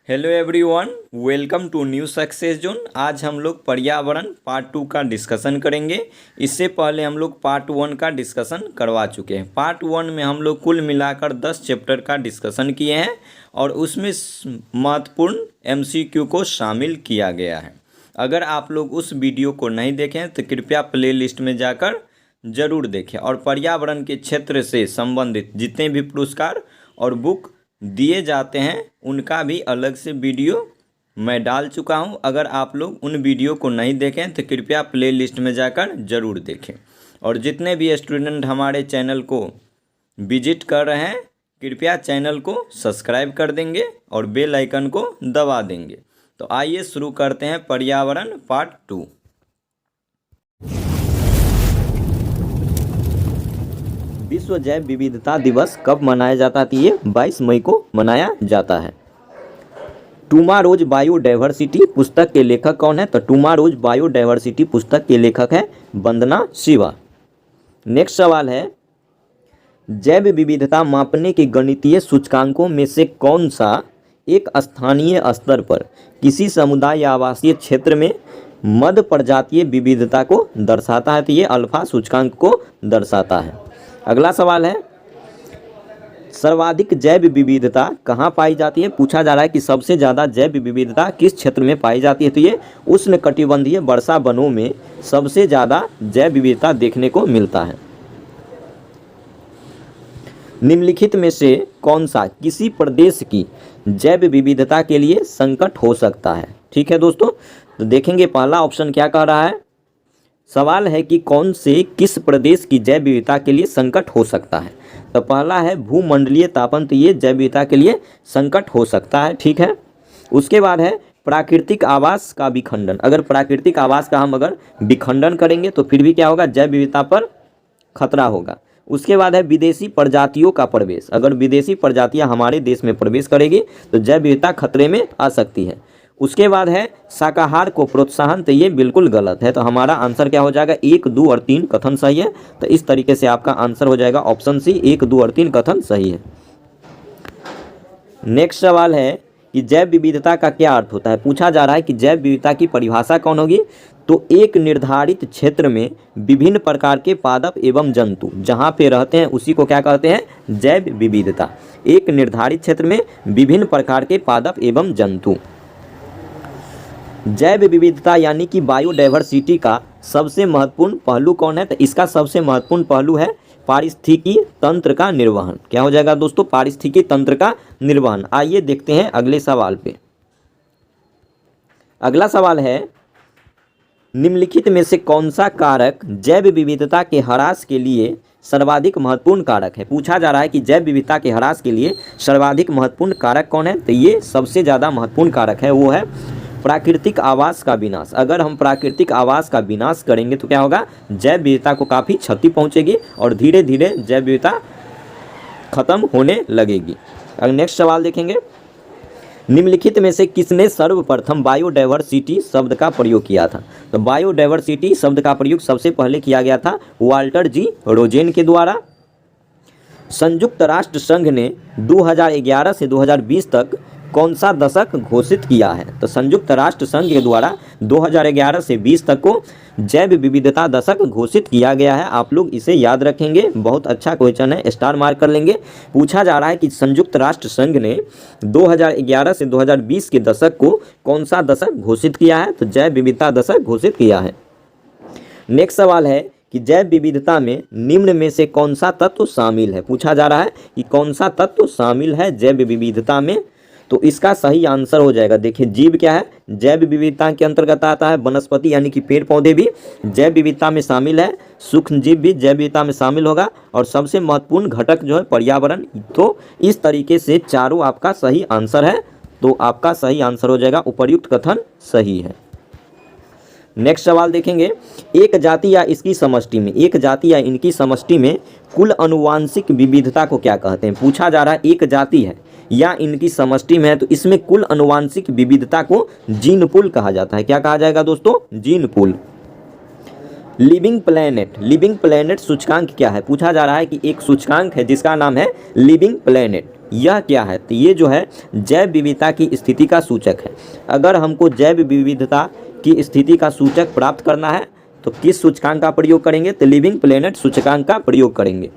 Hello everyone, welcome to new success zone. आज हम लोग पर्यावरण पार्ट 2 का डिस्कशन करेंगे। इससे पहले हम लोग पार्ट 1 का डिस्कशन करवा चुके हैं। पार्ट 1 में हम लोग कुल मिलाकर 10 चैप्टर का डिस्कशन किए हैं और उसमें महत्वपूर्ण एमसीक्यू को शामिल किया गया है। अगर आप लोग उस वीडियो को नहीं देखें तो कृपया प्ले लिस्ट में जाकर ज़रूर देखें और पर्यावरण के क्षेत्र से संबंधित जितने भी पुरस्कार और बुक दिए जाते हैं उनका भी अलग से वीडियो मैं डाल चुका हूं। अगर आप लोग उन वीडियो को नहीं देखें तो कृपया प्ले लिस्ट में जाकर ज़रूर देखें। और जितने भी स्टूडेंट हमारे चैनल को विजिट कर रहे हैं कृपया चैनल को सब्सक्राइब कर देंगे और बेल आइकन को दबा देंगे। तो आइए शुरू करते हैं पर्यावरण पार्ट 2। विश्व जैव विविधता दिवस कब मनाया जाता है? ये 22 मई को मनाया जाता है। टुमारोज बायोडाइवर्सिटी पुस्तक के लेखक कौन है? तो टुमारोज बायोडाइवर्सिटी पुस्तक के लेखक है वंदना शिवा। नेक्स्ट सवाल है, जैव विविधता मापने के गणितीय सूचकांकों में से कौन सा एक स्थानीय स्तर पर किसी समुदाय या आवासीय क्षेत्र में मध्य प्रजातीय विविधता को दर्शाता है? तो ये अल्फा सूचकांक को दर्शाता है। अगला सवाल है, सर्वाधिक जैव विविधता कहाँ पाई जाती है? पूछा जा रहा है कि सबसे ज़्यादा जैव विविधता किस क्षेत्र में पाई जाती है? तो ये उष्णकटिबंधीय वर्षा वनों में सबसे ज़्यादा जैव विविधता देखने को मिलता है। निम्नलिखित में से कौन सा किसी प्रदेश की जैव विविधता के लिए संकट हो सकता है? ठीक है दोस्तों, तो देखेंगे पहला ऑप्शन क्या कह रहा है। सवाल है कि कौन से किस प्रदेश की जैव विविधता के लिए संकट हो सकता है? तो पहला है भूमंडलीय तापन, तो ये जैव विविधता के लिए संकट हो सकता है। ठीक है, उसके बाद है प्राकृतिक आवास का विखंडन। अगर प्राकृतिक आवास का हम अगर विखंडन करेंगे तो फिर भी क्या होगा? जैव विविधता पर खतरा होगा। उसके बाद है विदेशी प्रजातियों का प्रवेश। अगर विदेशी प्रजातियां हमारे देश में प्रवेश करेगी तो जैव विविधता खतरे में आ सकती है। उसके बाद है शाकाहार को प्रोत्साहन, तो ये बिल्कुल गलत है। तो हमारा आंसर क्या हो जाएगा? 1, 2 और 3 कथन सही है। तो इस तरीके से आपका आंसर हो जाएगा ऑप्शन सी, 1, 2 और 3 कथन सही है। नेक्स्ट सवाल है कि जैव विविधता का क्या अर्थ होता है? पूछा जा रहा है कि जैव विविधता की परिभाषा कौन होगी? तो एक निर्धारित क्षेत्र में विभिन्न प्रकार के पादप एवं जंतु जहाँ पे रहते हैं उसी को क्या कहते हैं? जैव विविधता। एक निर्धारित क्षेत्र में विभिन्न प्रकार के पादप एवं जंतु। जैव विविधता यानी कि बायोडाइवर्सिटी का सबसे महत्वपूर्ण पहलू कौन है? तो इसका सबसे महत्वपूर्ण पहलू है पारिस्थितिकी तंत्र का निर्वहन। क्या हो जाएगा दोस्तों? पारिस्थितिकी तंत्र का निर्वहन। आइए देखते हैं अगले सवाल पे। अगला सवाल है, निम्नलिखित में से कौन सा कारक जैव विविधता के ह्रास के लिए सर्वाधिक महत्वपूर्ण कारक है? पूछा जा रहा है कि जैव विविधता के ह्रास के लिए सर्वाधिक महत्वपूर्ण कारक कौन है? तो ये सबसे ज़्यादा महत्वपूर्ण कारक है वो है प्राकृतिक आवास का विनाश। अगर हम प्राकृतिक आवास का विनाश करेंगे तो क्या होगा? जैव विविधता को काफ़ी क्षति पहुंचेगी और धीरे धीरे जैव विविधता खत्म होने लगेगी। अब नेक्स्ट सवाल देखेंगे, निम्नलिखित में से किसने सर्वप्रथम बायोडाइवर्सिटी शब्द का प्रयोग किया था? तो बायोडाइवर्सिटी शब्द का प्रयोग सबसे पहले किया गया था वाल्टर जी रोजेन के द्वारा। संयुक्त राष्ट्र संघ ने 2011 से 2020 तक कौन सा दशक घोषित किया है? तो संयुक्त राष्ट्र संघ के द्वारा 2011 से 20 तक को जैव विविधता दशक घोषित किया गया है। आप लोग इसे याद रखेंगे, बहुत अच्छा क्वेश्चन है, स्टार मार्क कर लेंगे। पूछा जा रहा है कि संयुक्त राष्ट्र संघ ने 2011 से 2020 के दशक को कौन सा दशक घोषित किया है? तो जैव विविधता दशक घोषित किया है। नेक्स्ट सवाल है कि जैव विविधता में निम्न में से कौन सा तत्व शामिल है? पूछा जा रहा है कि कौन सा तत्व शामिल है जैव विविधता में? तो इसका सही आंसर हो जाएगा, देखिए जीव क्या है? जैव विविधता के अंतर्गत आता है। वनस्पति यानी कि पेड़ पौधे भी जैव विविधता में शामिल है। सूक्ष्म जीव भी जैव विविधता में शामिल होगा और सबसे महत्वपूर्ण घटक जो है पर्यावरण। तो इस तरीके से चारों आपका सही आंसर है। तो आपका सही आंसर हो जाएगा उपर्युक्त कथन सही है। नेक्स्ट सवाल देखेंगे, एक जाति या इसकी समष्टि में, एक जाति या इनकी समष्टि में कुल आनुवांशिक विविधता को क्या कहते हैं? पूछा जा रहा है एक जाति है या इनकी समष्टि में है तो इसमें कुल आनुवांशिक विविधता को जीन पूल कहा जाता है। क्या कहा जाएगा दोस्तों? Gene pool. लिविंग प्लेनेट सूचकांक क्या है? पूछा जा रहा है कि एक सूचकांक है जिसका नाम है लिविंग प्लेनेट। यह क्या है? तो ये जो है जैव विविधता की स्थिति का सूचक है। अगर हमको जैव विविधता की स्थिति का सूचक प्राप्त करना है तो किस सूचकांक का प्रयोग करेंगे? तो लिविंग प्लेनेट सूचकांक का प्रयोग करेंगे।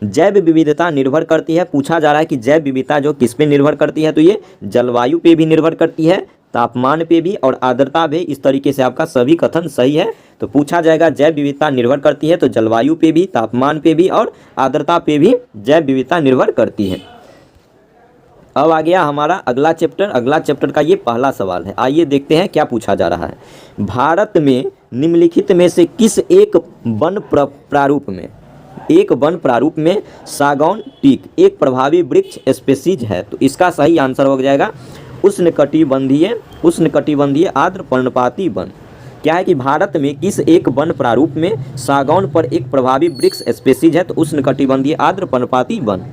जैव विविधता निर्भर करती है, पूछा जा रहा है कि जैव विविधता जो किस पे निर्भर करती है? तो ये जलवायु पे भी निर्भर करती है, तापमान पे भी और आर्द्रता पे। इस तरीके से आपका सभी कथन सही है। तो पूछा जाएगा जैव विविधता निर्भर करती है तो जलवायु पे भी, तापमान पे भी और आर्द्रता पे भी जैव विविधता निर्भर करती है। अब आ गया हमारा अगला चैप्टर। अगला चैप्टर का ये पहला सवाल है। आइए देखते हैं क्या पूछा जा रहा है। भारत में निम्नलिखित में से किस एक वन प्रारूप में, एक वन प्रारूप में सागौन टीक एक प्रभावी वृक्ष स्पीशीज है? तो इसका सही आंसर हो जाएगा उष्णकटिबंधीय आर्द्र पर्णपाती वन। क्या है कि भारत में किस एक वन प्रारूप में सागौन पर एक प्रभावी वृक्ष स्पीशीज है? तो उष्णकटिबंधीय आर्द्र पर्णपाती वन।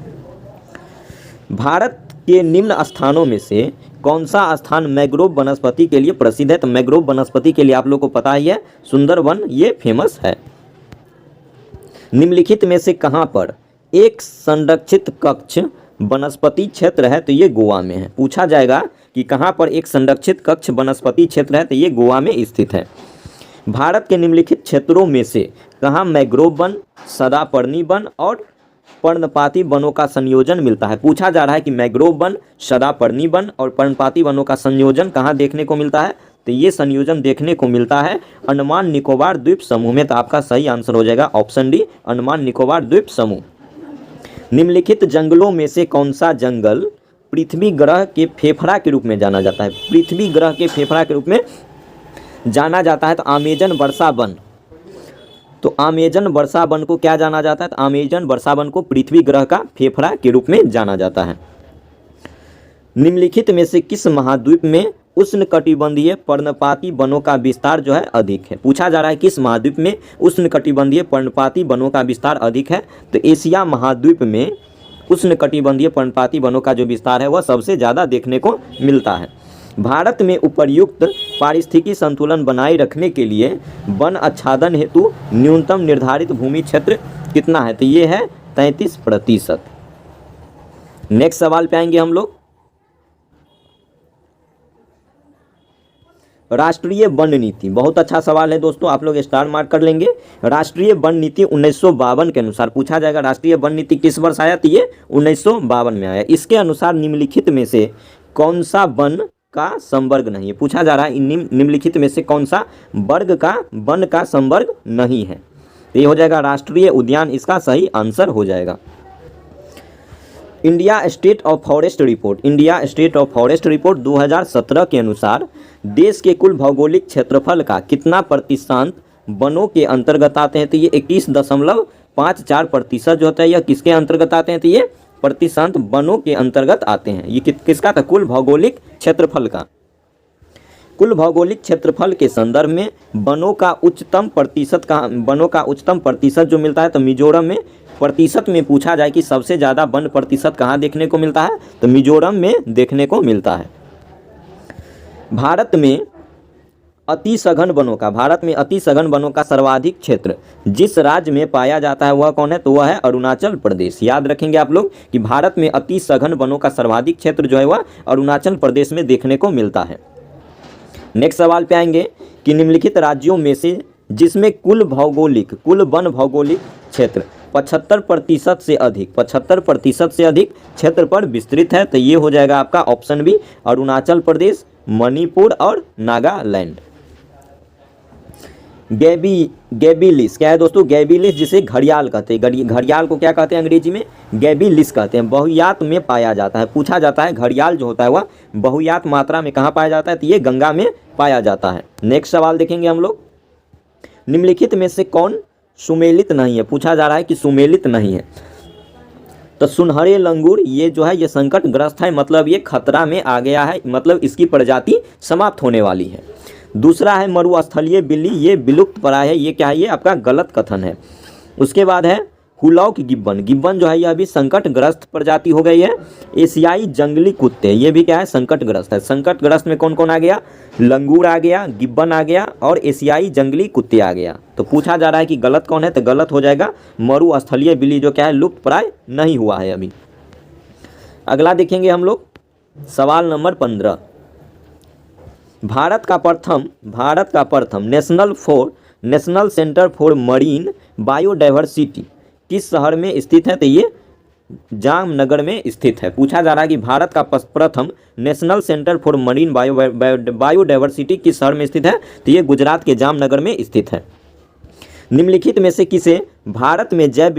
भारत के निम्न स्थानों में से कौन सा स्थान मैंग्रोव वनस्पति के लिए प्रसिद्ध है? तो मैंग्रोव वनस्पति के लिए आप लोग को पता ही है, सुंदरवन ये फेमस है। निम्नलिखित में से कहाँ पर एक संरक्षित कक्ष वनस्पति क्षेत्र है? तो ये गोवा में है। पूछा जाएगा कि कहाँ पर एक संरक्षित कक्ष वनस्पति क्षेत्र है? तो ये गोवा में स्थित है। भारत के निम्नलिखित क्षेत्रों में से कहाँ मैंग्रोव वन, सदापर्णी वन और पर्णपाती वनों का संयोजन मिलता है? पूछा जा रहा है कि मैंग्रोव वन, सदापर्णी वन और पर्णपाती वनों का संयोजन कहाँ देखने को मिलता है? तो ये संयोजन देखने को मिलता है अंडमान निकोबार द्वीप समूह में। तो आपका सही आंसर हो जाएगा ऑप्शन डी, अंडमान निकोबार द्वीप समूह। निम्नलिखित जंगलों में से कौन सा जंगल पृथ्वी ग्रह के फेफड़ा के रूप में जाना जाता है? पृथ्वी ग्रह के फेफड़ा के रूप में जाना जाता है तो अमेजन वर्षा वन। तो अमेजन वर्षा वन को क्या जाना जाता है? तो अमेजन वर्षा वन को पृथ्वी ग्रह का फेफड़ा के रूप में जाना जाता है। निम्नलिखित में से किस महाद्वीप में उष्णकटिबंधीय पर्णपाती वनों का विस्तार जो है अधिक है? पूछा जा रहा है किस महाद्वीप में उष्णकटिबंधीय पर्णपाती वनों का विस्तार अधिक है? तो एशिया महाद्वीप में उष्णकटिबंधीय पर्णपाती वनों का जो विस्तार है वह सबसे ज़्यादा देखने को मिलता है। भारत में उपर्युक्त पारिस्थितिकी संतुलन बनाए रखने के लिए वन आच्छादन हेतु न्यूनतम निर्धारित भूमि क्षेत्र कितना है? तो ये है 33%। नेक्स्ट सवाल पे आएंगे हम लोग। राष्ट्रीय वन नीति, बहुत अच्छा सवाल है दोस्तों, आप लोग स्टार मार्क कर लेंगे। राष्ट्रीय वन नीति 1952 के अनुसार पूछा जाएगा राष्ट्रीय वन नीति किस वर्ष आया? तो ये 1952 में आया। इसके अनुसार निम्नलिखित में से कौन सा वन का संवर्ग नहीं है? पूछा जा रहा है निम्नलिखित में से कौन सा वर्ग का वन का संवर्ग नहीं है? तो ये हो जाएगा राष्ट्रीय उद्यान, इसका सही आंसर हो जाएगा। India state of forest report, India state of forest report 2017 के अनुसार देश के कुल भौगोलिक क्षेत्रफल का कितना प्रतिशत वनों के अंतर्गत आते हैं? तो ये 21.54% जो होता है यह किसके अंतर्गत आते हैं? तो ये प्रतिशत वनों के अंतर्गत आते हैं। ये किसका था? कुल भौगोलिक क्षेत्रफल का। कुल भौगोलिक क्षेत्रफल के संदर्भ में वनों का उच्चतम प्रतिशत जो मिलता है तो मिजोरम में। प्रतिशत में पूछा जाए कि सबसे ज़्यादा वन प्रतिशत कहाँ देखने को मिलता है? तो मिजोरम में देखने को मिलता है। भारत में अति सघन वनों का सर्वाधिक क्षेत्र जिस राज्य में पाया जाता है वह कौन है? तो वह है अरुणाचल प्रदेश। याद रखेंगे आप लोग कि भारत में अति सघन वनों का सर्वाधिक क्षेत्र जो है वह अरुणाचल प्रदेश में देखने को मिलता है। नेक्स्ट सवाल पे आएंगे कि निम्नलिखित राज्यों में से जिसमें कुल वन भौगोलिक क्षेत्र 75% से अधिक क्षेत्र पर विस्तृत है? तो ये हो जाएगा आपका ऑप्शन बी, अरुणाचल प्रदेश, मणिपुर और नागालैंड। गैबिलिस क्या है दोस्तों? गैबिलिस जिसे घड़ियाल कहते हैं। घड़ियाल को क्या कहते हैं अंग्रेजी में? गैबिलिस कहते हैं। बहुयात में पाया जाता है। पूछा जाता है घड़ियाल जो होता है वह बहुयात मात्रा में कहाँ पाया जाता है? तो ये गंगा में पाया जाता है। नेक्स्ट सवाल देखेंगे हम लोग। निम्नलिखित में से कौन सुमेलित नहीं है? पूछा जा रहा है कि सुमेलित नहीं है। तो सुनहरे लंगूर ये जो है ये संकटग्रस्त है, मतलब ये खतरा में आ गया है, मतलब इसकी प्रजाति समाप्त होने वाली है। दूसरा है मरुस्थलीय बिल्ली, ये विलुप्त प्राय है। ये क्या है? ये आपका गलत कथन है। उसके बाद है हुलॉक गिब्बन जो है यह भी संकटग्रस्त प्रजाति हो गई है। एशियाई जंगली कुत्ते ये भी क्या है? संकटग्रस्त है। संकटग्रस्त में कौन कौन आ गया? लंगूर आ गया, गिब्बन आ गया और एशियाई जंगली कुत्ते आ गया। तो पूछा जा रहा है कि गलत कौन है? तो गलत हो जाएगा मरुस्थलीय बिल्ली जो क्या है लुप्त प्राय नहीं हुआ है अभी। अगला देखेंगे हम लोग सवाल नंबर 15। भारत का प्रथम national centre for marine biodiversity किस शहर में स्थित है? तो ये जामनगर में स्थित है। पूछा जा रहा है कि भारत का प्रथम national centre for marine biodiversity किस शहर में स्थित है? तो ये गुजरात के जामनगर में स्थित है। निम्नलिखित में से किसे भारत में जैव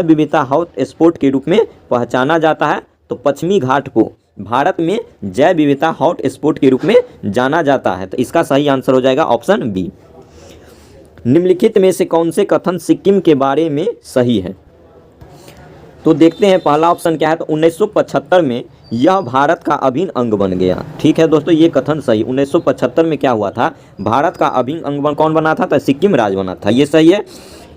विविधता हॉटस्पॉट के रूप में पहचाना जाता है? तो पश्चिमी घाट को भारत में जैव विविधता हॉटस्पॉट के रूप में जाना जाता है। तो इसका सही आंसर हो जाएगा ऑप्शन बी। निम्नलिखित में से कौन से कथन सिक्किम के बारे में सही है? तो देखते हैं पहला ऑप्शन क्या है। तो 1975 में यह भारत का अभिन्न अंग बन गया। ठीक है दोस्तों, ये कथन सही। 1975 में क्या हुआ था? भारत का अभिन्न अंग कौन बना था? तो सिक्किम राज्य बना था। ये सही है।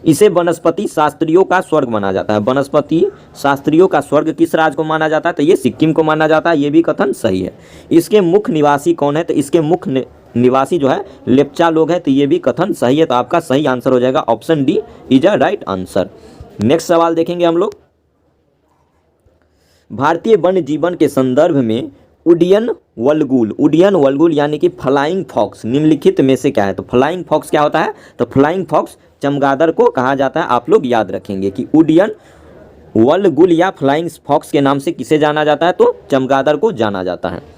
इसे वनस्पति शास्त्रियों का स्वर्ग माना जाता है। वनस्पति शास्त्रियों का स्वर्ग किस राज्य को माना जाता है? तो ये सिक्किम को माना जाता है। ये भी कथन सही है। इसके मुख्य निवासी कौन है? तो इसके मुख्य निवासी जो है लेप्चा लोग हैं। तो ये भी कथन सही है। तो आपका सही आंसर हो जाएगा option D is a right answer. Next सवाल देखेंगे हम लोग। भारतीय वन्य जीवन के संदर्भ में उडियन वल्गुल यानी कि फ्लाइंग फॉक्स निम्नलिखित में से क्या है? तो फ्लाइंग फॉक्स क्या होता है? तो फ्लाइंग फॉक्स चमगादड़ को कहा जाता है। आप लोग याद रखेंगे कि उडियन वल्गुल या फ्लाइंग फॉक्स के नाम से किसे जाना जाता है? तो चमगादड़ को जाना जाता है।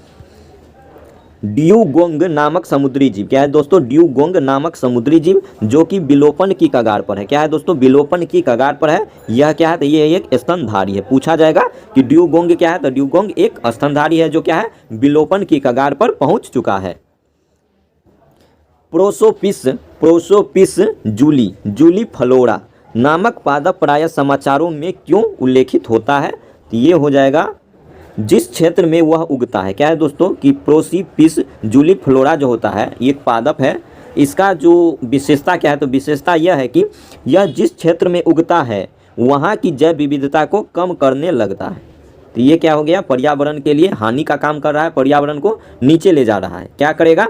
ड्यूगोंग नामक समुद्री जीव क्या है दोस्तों? ड्यूगोंग नामक समुद्री जीव जो कि विलोपन की कगार पर है। क्या है दोस्तों? विलोपन की कगार पर है। यह क्या है? तो ये एक स्तनधारी है। पूछा जाएगा कि ड्यूगोंग क्या है? तो ड्यूगोंग एक स्तनधारी है जो क्या है? विलोपन की कगार पर पहुंच चुका है। प्रोसोपिस जूली फ्लोरा नामक पादप प्रायः समाचारों में क्यों उल्लेखित होता है? तो ये हो जाएगा जिस क्षेत्र में वह उगता है। क्या है दोस्तों? कि प्रोसोपिस जूली फ्लोरा जो होता है ये एक पादप है। इसका जो विशेषता क्या है? तो विशेषता यह है कि यह जिस क्षेत्र में उगता है वहाँ की जैव विविधता को कम करने लगता है। तो ये क्या हो गया? पर्यावरण के लिए हानि का काम कर रहा है, पर्यावरण को नीचे ले जा रहा है। क्या करेगा?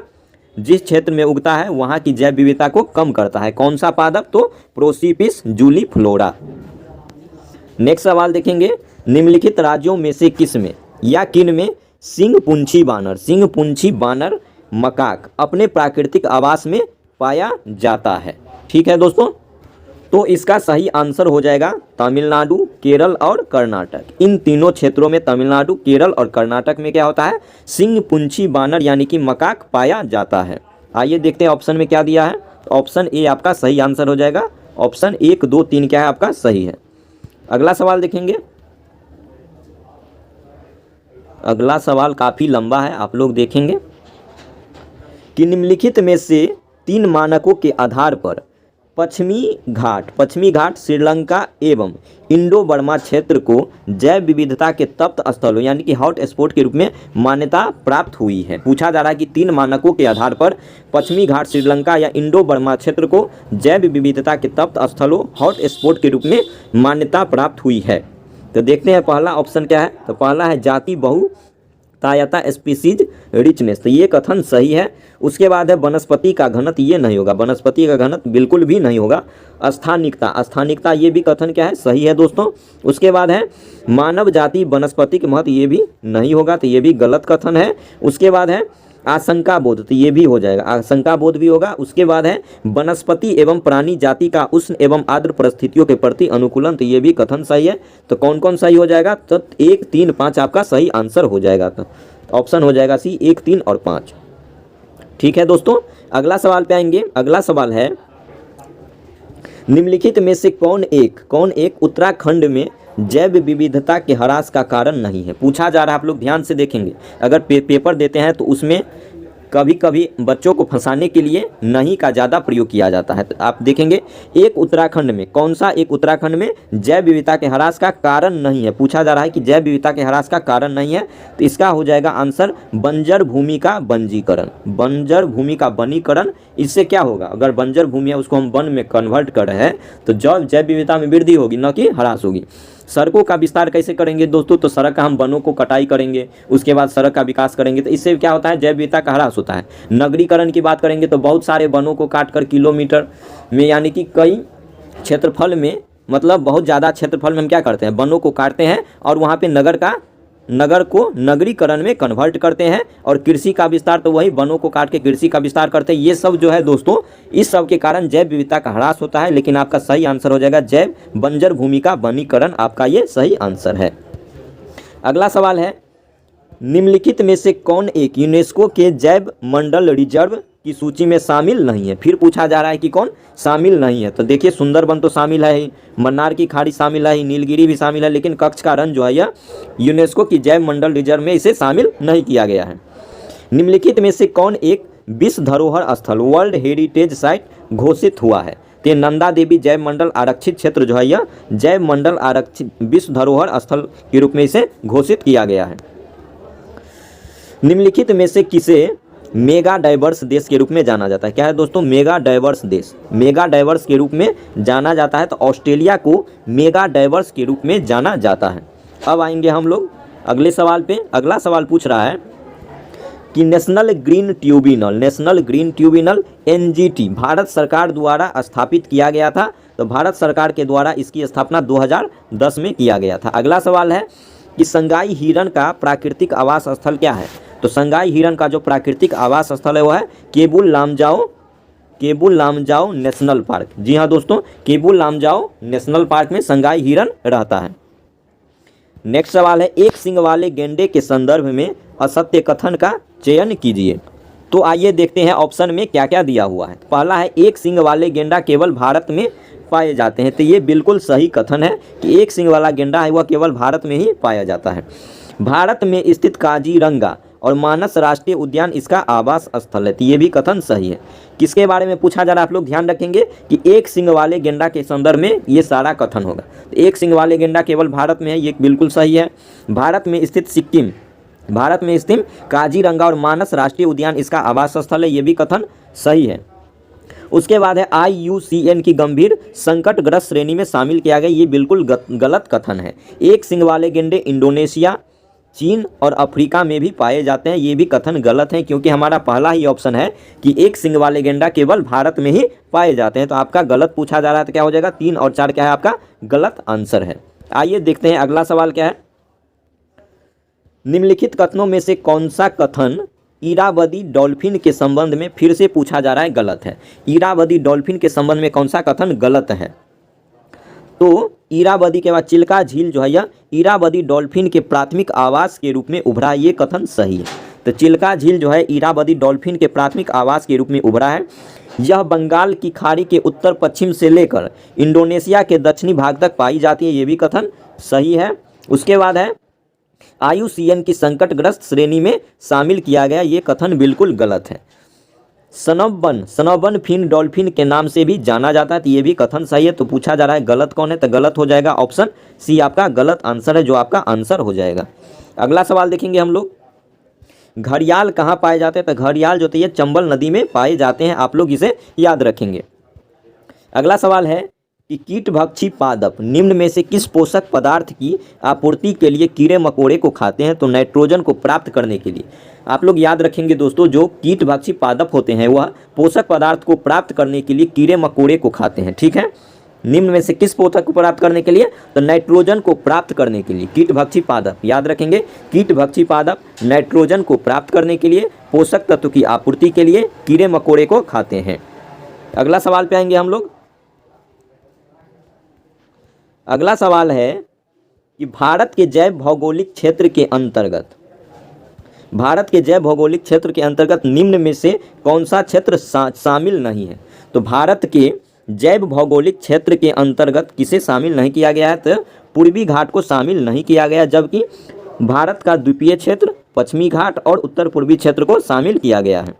जिस क्षेत्र में उगता है वहाँ की जैव विविधता को कम करता है। कौन सा पादप? तो प्रोसोपिस जूली फ्लोरा। नेक्स्ट सवाल देखेंगे। निम्नलिखित राज्यों में से किस में या किन में सिंह पूंछी बानर मकाक अपने प्राकृतिक आवास में पाया जाता है? ठीक है दोस्तों, तो इसका सही आंसर हो जाएगा तमिलनाडु, केरल और कर्नाटक। इन तीनों क्षेत्रों में तमिलनाडु, केरल और कर्नाटक में क्या होता है? सिंह पूंछी बानर यानी कि मकाक पाया जाता है। आइए देखते हैं ऑप्शन में क्या दिया है। तो ऑप्शन ए आपका सही आंसर हो जाएगा। ऑप्शन 1, 2, 3 क्या है आपका? सही है। अगला सवाल देखेंगे। अगला सवाल काफ़ी लंबा है, आप लोग देखेंगे कि निम्नलिखित में से 3 मानकों के आधार पर पश्चिमी घाट श्रीलंका एवं इंडो बर्मा क्षेत्र को जैव विविधता के तप्त स्थलों यानी कि हॉट स्पॉट के रूप में मान्यता प्राप्त हुई है। पूछा जा रहा है कि 3 मानकों के आधार पर पश्चिमी घाट श्रीलंका या इंडो बर्मा क्षेत्र को जैव विविधता के तप्त स्थलों हॉट स्पॉट के रूप में मान्यता प्राप्त हुई है। तो देखते हैं पहला ऑप्शन क्या है। तो पहला है जाति बहुतायता स्पीसीज रिचनेस। तो ये कथन सही है। उसके बाद है वनस्पति का घनत्व। ये नहीं होगा, वनस्पति का घनत्व बिल्कुल भी नहीं होगा। स्थानिकता ये भी कथन क्या है? सही है दोस्तों। उसके बाद है मानव जाति वनस्पति के महत्व। ये भी नहीं होगा, तो ये भी गलत कथन है। उसके बाद है आशंका बोध। तो ये भी हो जाएगा, आशंका बोध भी होगा। उसके बाद है वनस्पति एवं प्राणी जाति का उष्ण एवं आर्द्र परिस्थितियों के प्रति अनुकूलन। तो ये भी कथन सही है। तो कौन कौन सही हो जाएगा? तो 1, 3, 5 आपका सही आंसर हो जाएगा। तो ऑप्शन हो जाएगा सी 1, 3 और 5। ठीक है दोस्तों, अगला सवाल पे आएंगे। अगला सवाल है निम्नलिखित में से कौन एक उत्तराखंड में जैव विविधता के ह्रास का कारण नहीं है? पूछा जा रहा है, आप लोग ध्यान से देखेंगे। अगर पेपर देते हैं तो उसमें कभी कभी बच्चों को फंसाने के लिए नहीं का ज़्यादा प्रयोग किया जाता है। तो आप देखेंगे एक उत्तराखंड में, कौन सा एक उत्तराखंड में जैव विविधता के ह्रास का कारण नहीं है? पूछा जा रहा है कि जैव विविधता के ह्रास का कारण नहीं है। तो इसका हो जाएगा आंसर बंजर भूमि का वनीकरण। बंजर भूमि का वनीकरण, इससे क्या होगा? अगर बंजर भूमि है उसको हम वन में कन्वर्ट कर रहे हैं तो जैव विविधता में वृद्धि होगी, न कि ह्रास होगी। सड़कों का विस्तार कैसे करेंगे दोस्तों? तो सड़क का हम वनों को कटाई करेंगे, उसके बाद सड़क का विकास करेंगे। तो इससे क्या होता है? जैव विविधता का ह्रास होता है। नगरीकरण की बात करेंगे तो बहुत सारे वनों को काट कर किलोमीटर में यानी कि कई क्षेत्रफल में मतलब बहुत ज़्यादा क्षेत्रफल में हम क्या करते हैं, वनों को काटते हैं और वहाँ पे नगर को नगरीकरण में कन्वर्ट करते हैं। और कृषि का विस्तार, तो वही वनों को काट के कृषि का विस्तार करते हैं। ये सब जो है दोस्तों, इस सब के कारण जैव विविधता का ह्रास होता है। लेकिन आपका सही आंसर हो जाएगा जैव बंजर भूमि का वनीकरण, आपका ये सही आंसर है। अगला सवाल है, निम्नलिखित में से कौन एक यूनेस्को के जैव मंडल रिजर्व की सूची में शामिल नहीं है। फिर पूछा जा रहा है कि कौन शामिल नहीं है। तो देखिए, सुंदरबन तो शामिल है ही, मन्नार की खाड़ी शामिल है ही, नीलगिरी भी शामिल है, लेकिन कच्छ का रण जो है यह यूनेस्को की जैव मंडल रिजर्व में इसे शामिल नहीं किया गया है। निम्नलिखित में से कौन एक विश्व धरोहर स्थल वर्ल्ड हेरिटेज साइट घोषित हुआ है। तो नंदा देवी जैव मंडल आरक्षित क्षेत्र जो है यह जैव मंडल आरक्षित विश्व धरोहर स्थल के रूप में इसे घोषित किया गया है। निम्नलिखित में से किसे मेगा डाइवर्स देश के रूप में जाना जाता है। क्या है दोस्तों, मेगा डाइवर्स देश, मेगा डाइवर्स के रूप में जाना जाता है। तो ऑस्ट्रेलिया को मेगा डाइवर्स के रूप में जाना जाता है। अब आएंगे हम लोग अगले सवाल पे। अगला सवाल पूछ रहा है कि national green tribunal NGT Bharat सरकार द्वारा स्थापित किया गया था। तो भारत सरकार के द्वारा इसकी स्थापना 2010 में किया गया था। अगला सवाल है कि संगाई हिरण का प्राकृतिक आवास स्थल क्या है। तो संगाई हिरण का जो प्राकृतिक आवास स्थल है वह है केबुल लामजाओ नेशनल पार्क। जी हाँ दोस्तों, केबुल लामजाओ नेशनल पार्क में संगाई हिरण रहता है। नेक्स्ट सवाल है, एक सींग वाले गेंडे के संदर्भ में असत्य कथन का चयन कीजिए। तो आइए देखते हैं ऑप्शन में क्या क्या दिया हुआ है। पहला है, एक सींग वाले गेंडा केवल भारत में पाए जाते हैं। तो ये बिल्कुल सही कथन है कि एक सींग वाला गेंडा है वह केवल भारत में ही पाया जाता है। भारत में स्थित काजीरंगा और मानस राष्ट्रीय उद्यान इसका आवास स्थल है। तो ये भी कथन सही है। किसके बारे में पूछा जा रहा है, आप लोग ध्यान रखेंगे कि एक सींग वाले गेंडा के संदर्भ में ये सारा कथन होगा। तो एक सींग वाले गेंडा केवल भारत में है, ये बिल्कुल सही है। भारत में स्थित काजीरंगा और मानस राष्ट्रीय उद्यान इसका आवास स्थल है, ये भी कथन सही है। उसके बाद है, IUCN की गंभीर संकटग्रस्त श्रेणी में शामिल किया गया, ये बिल्कुल गलत कथन है। एक सींग वाले गेंडे इंडोनेशिया, चीन और अफ्रीका में भी पाए जाते हैं, ये भी कथन गलत है, क्योंकि हमारा पहला ही ऑप्शन है कि एक सींग वाले गेंडा केवल भारत में ही पाए जाते हैं। तो आपका गलत पूछा जा रहा है, तो क्या हो जाएगा, 3 और 4 क्या है, आपका गलत आंसर है। आइए देखते हैं अगला सवाल क्या है। निम्नलिखित कथनों में से कौन सा कथन इरावदी डॉल्फिन के संबंध में फिर से पूछा जा रहा है गलत है। इरावदी डॉल्फिन के संबंध में कौन सा कथन गलत है। तो इरावदी के बाद चिल्का झील जो है यह इरावदी डॉल्फिन के प्राथमिक आवास के रूप में उभरा, ये कथन सही है। तो चिल्का झील जो है इरावदी डॉल्फिन के प्राथमिक आवास के रूप में उभरा है। यह बंगाल की खाड़ी के उत्तर पश्चिम से लेकर इंडोनेशिया के दक्षिणी भाग तक पाई जाती है, ये भी कथन सही है। उसके बाद है, IUCN की संकटग्रस्त श्रेणी में शामिल किया गया, ये कथन बिल्कुल गलत है। सनोबन फिन डॉल्फिन के नाम से भी जाना जाता है, तो ये भी कथन सही है। तो पूछा जा रहा है गलत कौन है, तो गलत हो जाएगा ऑप्शन सी, आपका गलत आंसर है, जो आपका आंसर हो जाएगा। अगला सवाल देखेंगे हम लोग, घड़ियाल कहाँ पाए जाते हैं। तो घड़ियाल जो है चंबल नदी में पाए जाते हैं, आप लोग इसे याद रखेंगे। अगला सवाल है कि कीटभक्षी पादप निम्न में से किस पोषक पदार्थ की आपूर्ति के लिए कीड़े मकोड़े को खाते हैं। तो नाइट्रोजन को प्राप्त करने के लिए। आप लोग याद रखेंगे दोस्तों, जो कीटभक्षी पादप होते हैं वह पोषक पदार्थ को प्राप्त करने के लिए कीड़े मकोड़े को खाते हैं, ठीक है। निम्न में से किस पोषक को प्राप्त करने के लिए, तो नाइट्रोजन को प्राप्त करने के लिए कीटभक्षी पादप, याद रखेंगे कीटभक्षी पादप नाइट्रोजन को प्राप्त करने के लिए, पोषक तत्व की आपूर्ति के लिए कीड़े मकोड़े को खाते हैं। अगला सवाल पे आएंगे हम लोग। अगला सवाल है कि भारत के जैव भौगोलिक क्षेत्र के अंतर्गत निम्न में से कौन सा क्षेत्र शामिल नहीं है। तो भारत के जैव भौगोलिक क्षेत्र के अंतर्गत किसे शामिल नहीं किया गया है, तो पूर्वी घाट को शामिल नहीं किया गया, जबकि भारत का द्वीपीय क्षेत्र, पश्चिमी घाट और उत्तर पूर्वी क्षेत्र को शामिल किया गया है।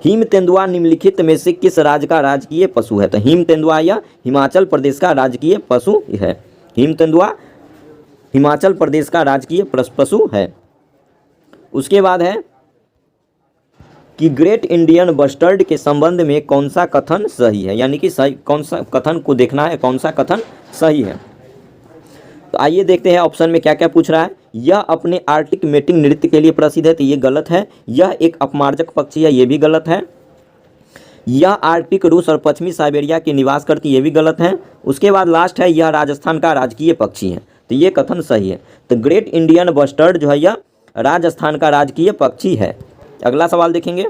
हिम तेंदुआ निम्नलिखित में से किस राज्य का राजकीय पशु है। तो हिम तेंदुआ यह हिमाचल प्रदेश का राजकीय पशु है। हिम तेंदुआ हिमाचल प्रदेश का राजकीय पशु है। उसके बाद है कि ग्रेट इंडियन बस्टर्ड के संबंध में कौन सा कथन सही है, यानी कि सही कौन सा कथन को देखना है, कौन सा कथन सही है। तो आइए देखते हैं ऑप्शन में क्या क्या पूछ रहा है। यह अपने आर्टिक मेटिंग नृत्य के लिए प्रसिद्ध है, तो ये गलत है। यह एक अपमार्जक पक्षी है, ये भी गलत है। यह आर्कटिक रूस और पश्चिमी साइबेरिया के निवास करती, ये भी गलत है। उसके बाद लास्ट है, यह राजस्थान का राजकीय पक्षी है, तो ये कथन सही है। तो ग्रेट इंडियन बस्टर्ड जो है यह राजस्थान का राजकीय पक्षी है। अगला सवाल देखेंगे।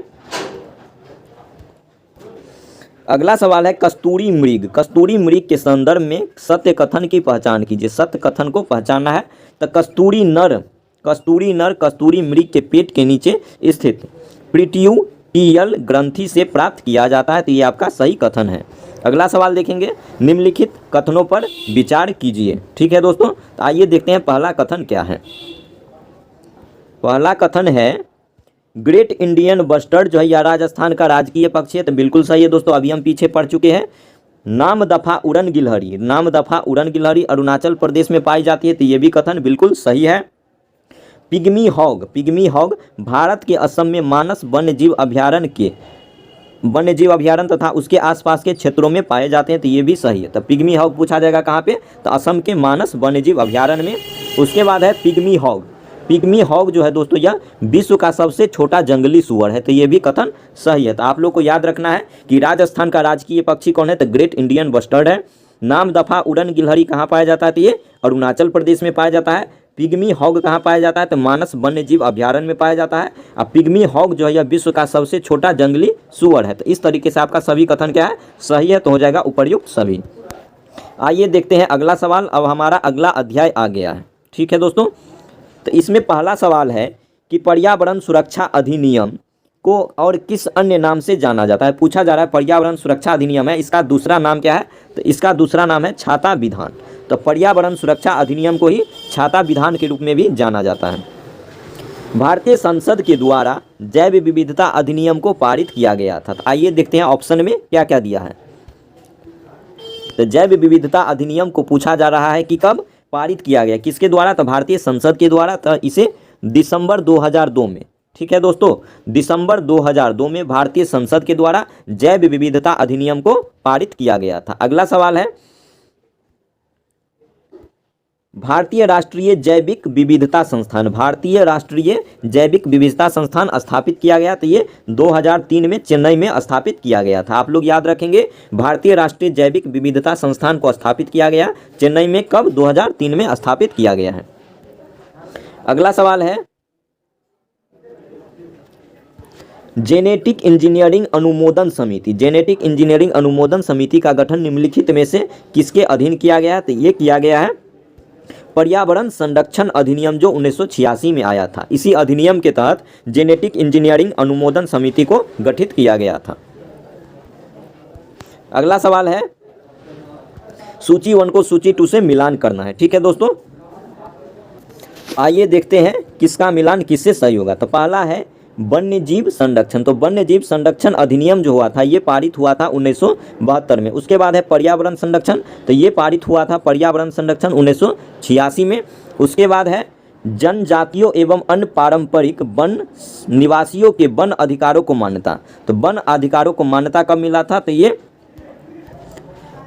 अगला सवाल है कस्तूरी मृग। कस्तूरी मृग के संदर्भ में सत्य कथन की पहचान कीजिए। सत्य कथन को पहचानना है। तो कस्तूरी नर कस्तूरी मृग के पेट के नीचे स्थित पिट्यूटियल ग्रंथि से प्राप्त किया जाता है, तो ये आपका सही कथन है। अगला सवाल देखेंगे, निम्नलिखित कथनों पर विचार कीजिए। ठीक है दोस्तों, तो आइए देखते हैं पहला कथन क्या है। पहला कथन है ग्रेट इंडियन बस्टर्ड जो है यह राजस्थान का राजकीय पक्षी है, तो बिल्कुल सही है दोस्तों, अभी हम पीछे पढ़ चुके हैं। नामदफा उड़न गिलहरी अरुणाचल प्रदेश में पाई जाती है, तो ये भी कथन बिल्कुल सही है। पिग्मी हॉग भारत के असम में मानस वन्यजीव अभ्यारण्य तथा उसके आसपास के क्षेत्रों में पाए जाते हैं, तो ये भी सही है। तो पिग्मी हॉग पूछा जाएगा कहाँ पे, तो असम के मानस वन्यजीव अभ्यारण्य में। उसके बाद है पिग्मी हॉग जो है दोस्तों यह विश्व का सबसे छोटा जंगली सूअर है, तो ये भी कथन सही है। तो आप लोग को याद रखना है कि राजस्थान का राजकीय पक्षी कौन है, तो ग्रेट इंडियन बस्टर्ड है। नामदफा उड़न गिलहरी कहाँ पाया जाता है, तो ये अरुणाचल प्रदेश में पाया जाता है। पिग्मी हॉग कहाँ पाया जाता है, तो मानस वन्यजीव अभ्यारण्य में पाया जाता है। अब पिग्मी हॉग जो है यह विश्व का सबसे छोटा जंगली सूअर है। तो इस तरीके से आपका सभी कथन क्या है, सही है, तो हो जाएगा उपर्युक्त सभी। आइए देखते हैं अगला सवाल। अब हमारा अगला अध्याय आ गया है। ठीक है दोस्तों, तो इसमें पहला सवाल है कि पर्यावरण सुरक्षा अधिनियम को और किस अन्य नाम से जाना जाता है। पूछा जा रहा है पर्यावरण सुरक्षा अधिनियम है, इसका दूसरा नाम क्या है, तो इसका दूसरा नाम है छाता विधान। तो पर्यावरण सुरक्षा अधिनियम को ही छाता विधान के रूप में भी जाना जाता है। भारतीय संसद के द्वारा जैव विविधता अधिनियम को पारित किया गया था। तो आइए देखते हैं ऑप्शन में क्या क्या दिया है। तो जैव विविधता अधिनियम को पूछा जा रहा है कि कब पारित किया गया, किसके द्वारा, तो भारतीय संसद के द्वारा। तो इसे दिसंबर 2002 में, ठीक है दोस्तों, दिसंबर 2002 में भारतीय संसद के द्वारा जैव विविधता अधिनियम को पारित किया गया था। अगला सवाल है भारतीय राष्ट्रीय जैविक विविधता संस्थान स्थापित किया गया, तो ये 2003 में चेन्नई में स्थापित किया गया था। आप लोग याद रखेंगे, भारतीय राष्ट्रीय जैविक विविधता संस्थान को स्थापित किया गया चेन्नई में, कब, 2003 में स्थापित किया गया है। अगला सवाल है जेनेटिक इंजीनियरिंग अनुमोदन समिति का गठन निम्नलिखित में से किसके अधीन किया गया है, तो ये किया गया है पर्यावरण संरक्षण अधिनियम जो 1986 में आया था। इसी अधिनियम के तहत जेनेटिक इंजीनियरिंग अनुमोदन समिति को गठित किया गया था। अगला सवाल है सूची 1 को सूची 2 से मिलान करना है। ठीक है दोस्तों, आइए देखते हैं किसका मिलान किससे सही होगा। तो पहला है वन्य जीव संरक्षण। तो वन्य जीव संरक्षण अधिनियम जो हुआ था ये पारित हुआ था 1972 में। उसके बाद है पर्यावरण संरक्षण, तो ये पारित हुआ था पर्यावरण संरक्षण 1986 में। उसके बाद है जनजातियों एवं अन्य पारंपरिक वन निवासियों के वन अधिकारों को मान्यता। तो वन अधिकारों को मान्यता कब मिला था, तो ये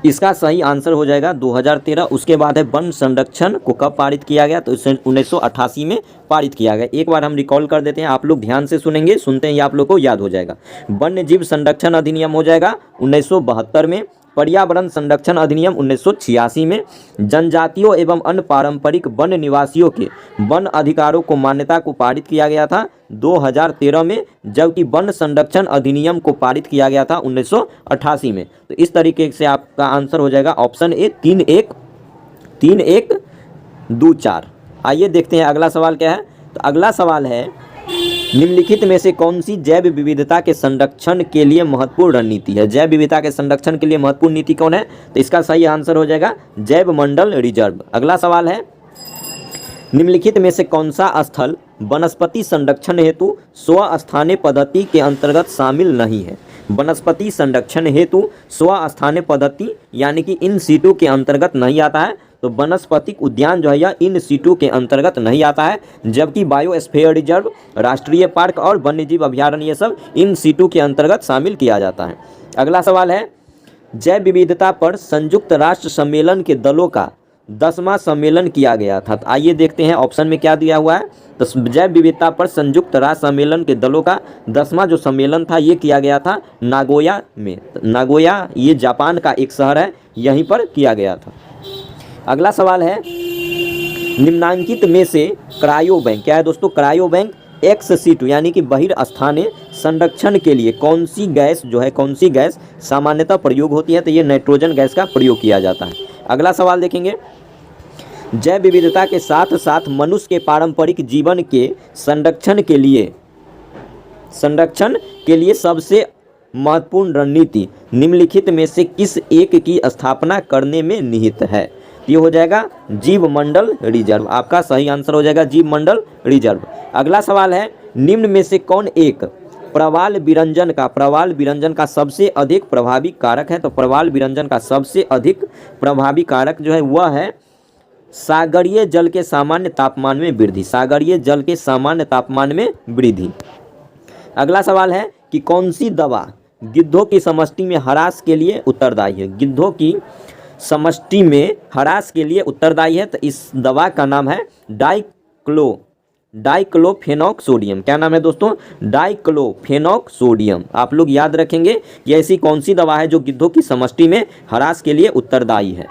इसका सही आंसर हो जाएगा 2013। उसके बाद है वन संरक्षण को कब पारित किया गया, तो 1988 में पारित किया गया। एक बार हम रिकॉल कर देते हैं, आप लोग ध्यान से सुनेंगे, सुनते हैं, ये आप लोग को याद हो जाएगा। वन्य जीव संरक्षण अधिनियम हो जाएगा 1972 में, पर्यावरण संरक्षण अधिनियम 1986 में, जनजातियों एवं अन्य पारंपरिक वन निवासियों के वन अधिकारों को मान्यता को पारित किया गया था 2013 में, जबकि वन संरक्षण अधिनियम को पारित किया गया था 1988 में। तो इस तरीके से आपका आंसर हो जाएगा ऑप्शन ए 3-1-2-4। आइए देखते हैं अगला सवाल क्या है। तो अगला सवाल है निम्नलिखित में से कौन सी जैव विविधता के संरक्षण के लिए महत्वपूर्ण रणनीति है। जैव विविधता के संरक्षण के लिए महत्वपूर्ण नीति कौन है, तो इसका सही आंसर हो जाएगा जैव मंडल रिजर्व। अगला सवाल है निम्नलिखित में से कौन सा स्थल वनस्पति संरक्षण हेतु स्वस्थानीय पद्धति के अंतर्गत शामिल नहीं है। वनस्पति संरक्षण हेतु स्वस्थानीय पद्धति यानी कि इन सीटू के अंतर्गत नहीं आता है। तो वनस्पतिक उद्यान जो है यह इन सीटू के अंतर्गत नहीं आता है, जबकि बायोस्फीयर रिजर्व, राष्ट्रीय पार्क और वन्यजीव अभ्यारण्य ये सब इन सीटू के अंतर्गत शामिल किया जाता है। अगला सवाल है जैव विविधता पर संयुक्त राष्ट्र सम्मेलन के दलों का 10वां सम्मेलन किया गया था? तो आइए देखते हैं ऑप्शन में क्या दिया हुआ है। तो जैव विविधता पर संयुक्त राष्ट्र सम्मेलन के दलों का 10वां जो सम्मेलन था ये किया गया था नागोया में। नागोया ये जापान का एक शहर है, यहीं पर किया गया था। अगला सवाल है, निम्नांकित में से क्रायो बैंक, क्या है दोस्तों? क्रायो बैंक एक्स-सिटु यानी कि बहिर्स्थानीय संरक्षण के लिए कौन सी गैस जो है, कौन सी गैस सामान्यतः प्रयोग होती है? तो ये नाइट्रोजन गैस का प्रयोग किया जाता है। अगला सवाल देखेंगे, जैव विविधता के साथ साथ मनुष्य के पारंपरिक जीवन के संरक्षण के लिए सबसे महत्वपूर्ण रणनीति निम्नलिखित में से किस एक की स्थापना करने में निहित है? ये हो जाएगा जीव मंडल रिजर्व। आपका सही आंसर हो जाएगा जीव मंडल रिजर्व। अगला सवाल है, निम्न में से कौन एक प्रवाल विरंजन का सबसे अधिक प्रभावी कारक है? तो प्रवाल विरंजन का सबसे अधिक प्रभावी कारक जो है वह है सागरीय जल के सामान्य तापमान में वृद्धि। सागरीय जल के सामान्य तापमान में वृद्धि। अगला सवाल है कि कौन सी दवा गिद्धों की समष्टि में ह्रास के लिए उत्तरदायी है? गिद्धों की समष्टि में ह्रास के लिए उत्तरदायी है। तो इस दवा का नाम है डाइक्लोफेनॉक सोडियम। क्या नाम है दोस्तों? डाइक्लोफेनॉक सोडियम। आप लोग याद रखेंगे कि ऐसी कौन सी दवा है जो गिद्धों की समष्टि में ह्रास के लिए उत्तरदायी है।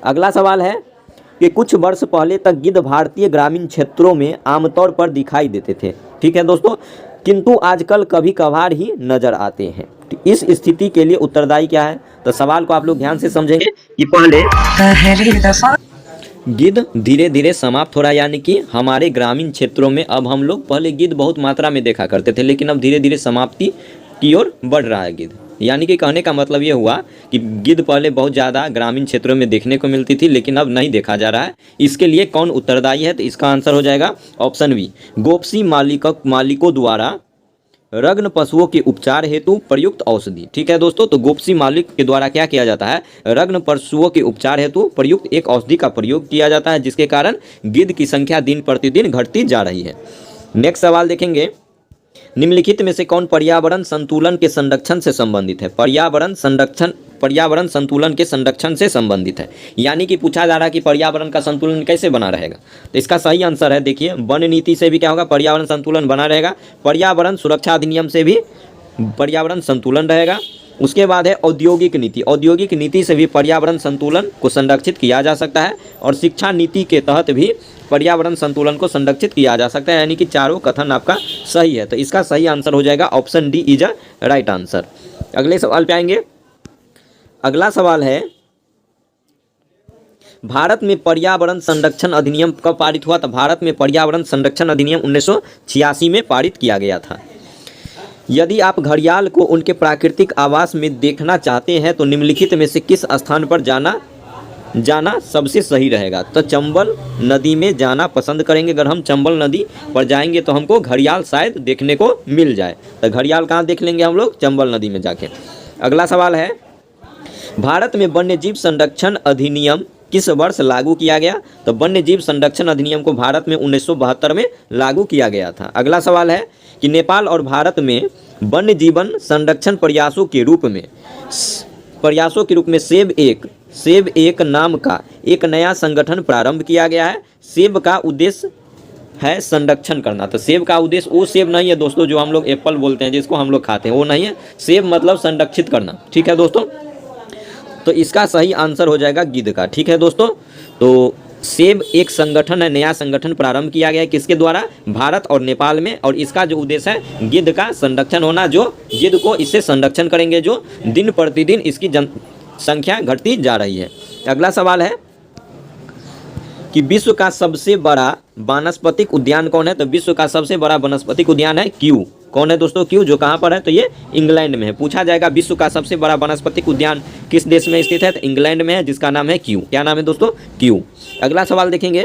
अगला सवाल है कि कुछ वर्ष पहले तक गिद्ध भारतीय ग्रामीण क्षेत्रों में आमतौर पर दिखाई देते थे, ठीक है दोस्तों, किंतु आजकल कभी कभार ही नजर आते हैं। इस स्थिति के लिए उत्तरदायी क्या है? तो सवाल को आप लोग ध्यान से समझेंगे कि पहले गिद्ध धीरे धीरे समाप्त हो रहा है, यानी कि हमारे ग्रामीण क्षेत्रों में अब हम लोग, पहले गिद्ध बहुत मात्रा में देखा करते थे लेकिन अब धीरे धीरे समाप्ति की ओर बढ़ रहा है गिद्ध। यानी कि कहने का मतलब ये हुआ कि गिद्ध पहले बहुत ज़्यादा ग्रामीण क्षेत्रों में देखने को मिलती थी लेकिन अब नहीं देखा जा रहा है। इसके लिए कौन उत्तरदायी है? तो इसका आंसर हो जाएगा ऑप्शन बी, गोपसी मालिकों द्वारा रग्न पशुओं के उपचार हेतु प्रयुक्त औषधि। ठीक है दोस्तों, तो गोपसी मालिक के द्वारा क्या किया जाता है? रग्न पशुओं के उपचार हेतु प्रयुक्त एक औषधि का प्रयोग किया जाता है, जिसके कारण गिद्ध की संख्या दिन प्रतिदिन घटती जा रही है। नेक्स्ट सवाल देखेंगे, निम्नलिखित में से कौन पर्यावरण संतुलन के संरक्षण से संबंधित है? पर्यावरण संतुलन के संरक्षण से संबंधित है, यानी कि पूछा जा रहा है कि पर्यावरण का संतुलन कैसे बना रहेगा। तो इसका सही आंसर है, देखिए, वन नीति से भी क्या होगा? पर्यावरण संतुलन बना रहेगा। पर्यावरण सुरक्षा अधिनियम से भी पर्यावरण संतुलन रहेगा। उसके बाद है औद्योगिक नीति से भी पर्यावरण संतुलन को संरक्षित किया जा सकता है, और शिक्षा नीति के तहत भी पर्यावरण संतुलन को संरक्षित किया जा सकता है, यानी कि चारों कथन आपका सही है। तो इसका सही आंसर हो जाएगा option D is a right answer. अगले सवाल पे आएंगे। अगला सवाल है, भारत में पर्यावरण संरक्षण अधिनियम कब पारित हुआ? तो भारत में पर्यावरण संरक्षण अधिनियम 1986 में पारित किया गया था। यदि आप घड़ियाल को उनके प्राकृतिक आवास में देखना चाहते हैं तो निम्नलिखित में से किस स्थान पर जाना सबसे सही रहेगा? तो चंबल नदी में जाना पसंद करेंगे। अगर हम चंबल नदी पर जाएंगे तो हमको घड़ियाल शायद देखने को मिल जाए। तो घड़ियाल कहाँ देख लेंगे हम लोग? चंबल नदी में जाके। अगला सवाल है, भारत में वन्यजीव संरक्षण अधिनियम किस वर्ष लागू किया गया? तो वन्यजीव संरक्षण अधिनियम को भारत में 1972 में लागू किया गया था। अगला सवाल है कि नेपाल और भारत में वन्य जीवन संरक्षण प्रयासों के रूप में सेब एक नाम का एक नया संगठन प्रारंभ किया गया है। सेब का उद्देश्य है संरक्षण करना। तो सेब का उद्देश्य वो सेब नहीं है दोस्तों जो हम लोग एप्पल बोलते हैं, जिसको हम लोग खाते हैं, वो नहीं है। सेब मतलब संरक्षित करना। ठीक है दोस्तों, तो इसका सही आंसर हो जाएगा गिद्ध का। ठीक है दोस्तों, तो सेब एक संगठन है, नया संगठन प्रारंभ किया गया है, किसके द्वारा? भारत और नेपाल में, और इसका जो उद्देश्य है गिद्ध का संरक्षण होना, जो गिद्ध को इससे संरक्षण करेंगे जो दिन प्रतिदिन इसकी जनसंख्या घटती जा रही है। अगला सवाल है कि विश्व का सबसे बड़ा वानस्पतिक उद्यान कौन है? तो विश्व का सबसे बड़ा वनस्पतिक उद्यान है क्यू। कौन है दोस्तों? क्यू, जो कहाँ पर है? तो ये इंग्लैंड में है। पूछा जाएगा विश्व का सबसे बड़ा वनस्पतिक उद्यान किस देश में स्थित है? तो इंग्लैंड में है, जिसका नाम है क्यू। क्या नाम है दोस्तों? क्यू। अगला सवाल देखेंगे,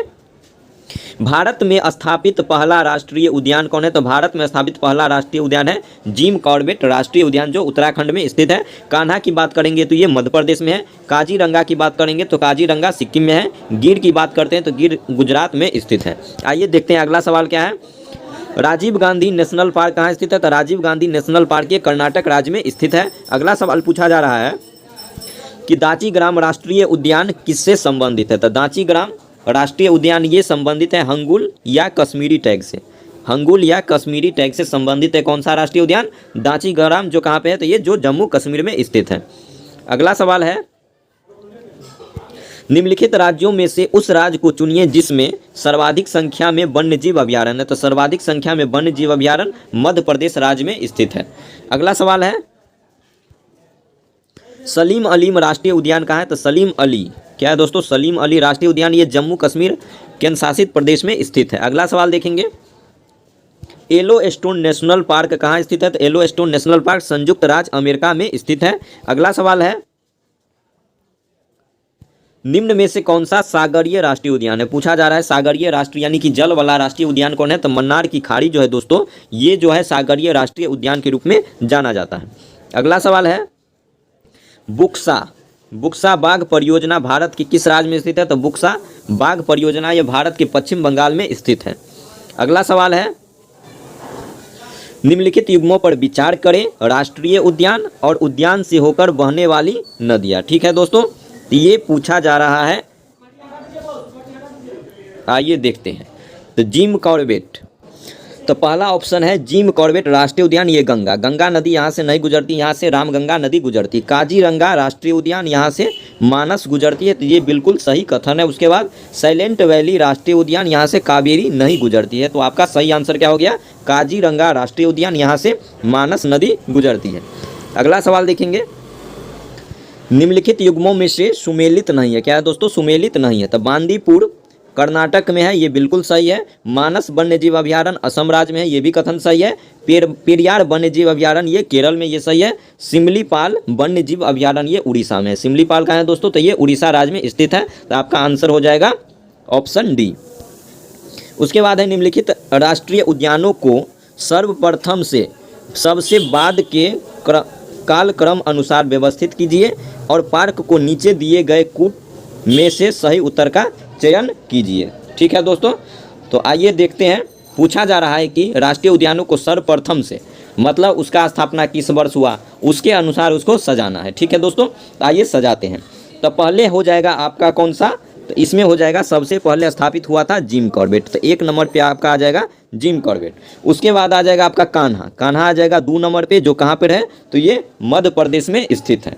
भारत में स्थापित पहला राष्ट्रीय उद्यान कौन है? तो भारत में स्थापित पहला राष्ट्रीय उद्यान है जिम कॉर्बेट राष्ट्रीय उद्यान, जो उत्तराखंड में स्थित है। कान्हा की बात करेंगे तो ये मध्य प्रदेश में है। काजीरंगा की बात करेंगे तो काजीरंगा सिक्किम में है। गिर की बात करते हैं तो गिर गुजरात में स्थित है। आइए देखते हैं अगला सवाल क्या है। राजीव गांधी नेशनल पार्क कहाँ स्थित है? तो राजीव गांधी नेशनल पार्क ये कर्नाटक राज्य में स्थित है। अगला सवाल पूछा जा रहा है कि दांचीग्राम राष्ट्रीय उद्यान किससे संबंधित है। तो दांचीग्राम राष्ट्रीय उद्यान ये संबंधित है हंगुल या कश्मीरी टैग से। हंगुल या कश्मीरी टैग से संबंधित है कौन सा राष्ट्रीय उद्यान? दांचीग्राम, जो कहाँ पे है? तो ये जो जम्मू कश्मीर में स्थित है। अगला सवाल है, निम्नलिखित राज्यों में से उस राज्य को चुनिए जिसमें सर्वाधिक संख्या में वन्यजीव अभयारण्य है। तो सर्वाधिक संख्या में वन्यजीव अभयारण्य मध्य प्रदेश राज्य में स्थित है। अगला सवाल है, सलीम अली राष्ट्रीय उद्यान कहाँ है? तो सलीम अली क्या है दोस्तों? सलीम अली राष्ट्रीय उद्यान ये जम्मू कश्मीर केंद्र शासित प्रदेश में स्थित है। अगला सवाल देखेंगे, येलोस्टोन नेशनल पार्क कहाँ स्थित है? तो येलोस्टोन नेशनल पार्क संयुक्त राज्य अमेरिका में स्थित है। अगला सवाल है, निम्न में से कौन सा सागरीय राष्ट्रीय उद्यान है? पूछा जा रहा है सागरीय राष्ट्रीय यानी कि जल वाला राष्ट्रीय उद्यान कौन है? तो मन्नार की खाड़ी जो है दोस्तों, ये जो है सागरीय राष्ट्रीय उद्यान के रूप में जाना जाता है। अगला सवाल है, बुक्सा बाघ परियोजना भारत के किस राज्य में स्थित है? तो बुक्सा बाघ परियोजना ये भारत के पश्चिम बंगाल में स्थित है। अगला सवाल है, निम्नलिखित युग्मों पर विचार करें, राष्ट्रीय उद्यान और उद्यान से होकर बहने वाली नदियाँ। ठीक है दोस्तों, तो ये पूछा जा रहा है, आइए देखते हैं। तो जिम कॉर्बेट, तो पहला ऑप्शन है जिम कॉर्बेट राष्ट्रीय उद्यान, ये गंगा नदी यहाँ से नहीं गुजरती, यहाँ से रामगंगा नदी गुजरती। काजीरंगा राष्ट्रीय उद्यान यहाँ से मानस गुजरती है, तो ये बिल्कुल सही कथन है। उसके बाद साइलेंट वैली राष्ट्रीय उद्यान, यहाँ से कावेरी नहीं गुजरती है, तो आपका सही आंसर क्या हो गया? काजीरंगा राष्ट्रीय उद्यान, यहाँ से मानस नदी गुजरती है। अगला सवाल देखेंगे, निम्नलिखित युग्मों में से सुमेलित नहीं है। क्या है दोस्तों? सुमेलित नहीं है। तो बांदीपुर कर्नाटक में है, ये बिल्कुल सही है। मानस वन्यजीव अभयारण्य असम राज्य में है, ये भी कथन सही है। पेरियार वन्यजीव अभयारण्य ये केरल में, ये सही है। सिमलीपाल वन्यजीव अभयारण्य ये उड़ीसा में है। सिमलीपाल कहाँ है दोस्तों? तो ये उड़ीसा राज्य में स्थित है, तो आपका आंसर हो जाएगा ऑप्शन डी। उसके बाद है, निम्नलिखित राष्ट्रीय उद्यानों को सर्वप्रथम से सबसे बाद के कालक्रम अनुसार व्यवस्थित कीजिए और पार्क को नीचे दिए गए कूट में से सही उत्तर का चयन कीजिए। ठीक है दोस्तों, तो आइए देखते हैं। पूछा जा रहा है कि राष्ट्रीय उद्यानों को सर्वप्रथम से मतलब उसका स्थापना किस वर्ष हुआ, उसके अनुसार उसको सजाना है। ठीक है दोस्तों, तो आइए सजाते हैं। तो पहले हो जाएगा आपका कौन सा? तो इसमें हो जाएगा सबसे पहले स्थापित हुआ था जिम कॉर्बेट, तो 1 नंबर पे आपका आ जाएगा जिम कॉर्बेट। उसके बाद आ जाएगा आपका कान्हा आ जाएगा 2 नंबर पे, जो कहाँ पर है? तो ये मध्य प्रदेश में स्थित है।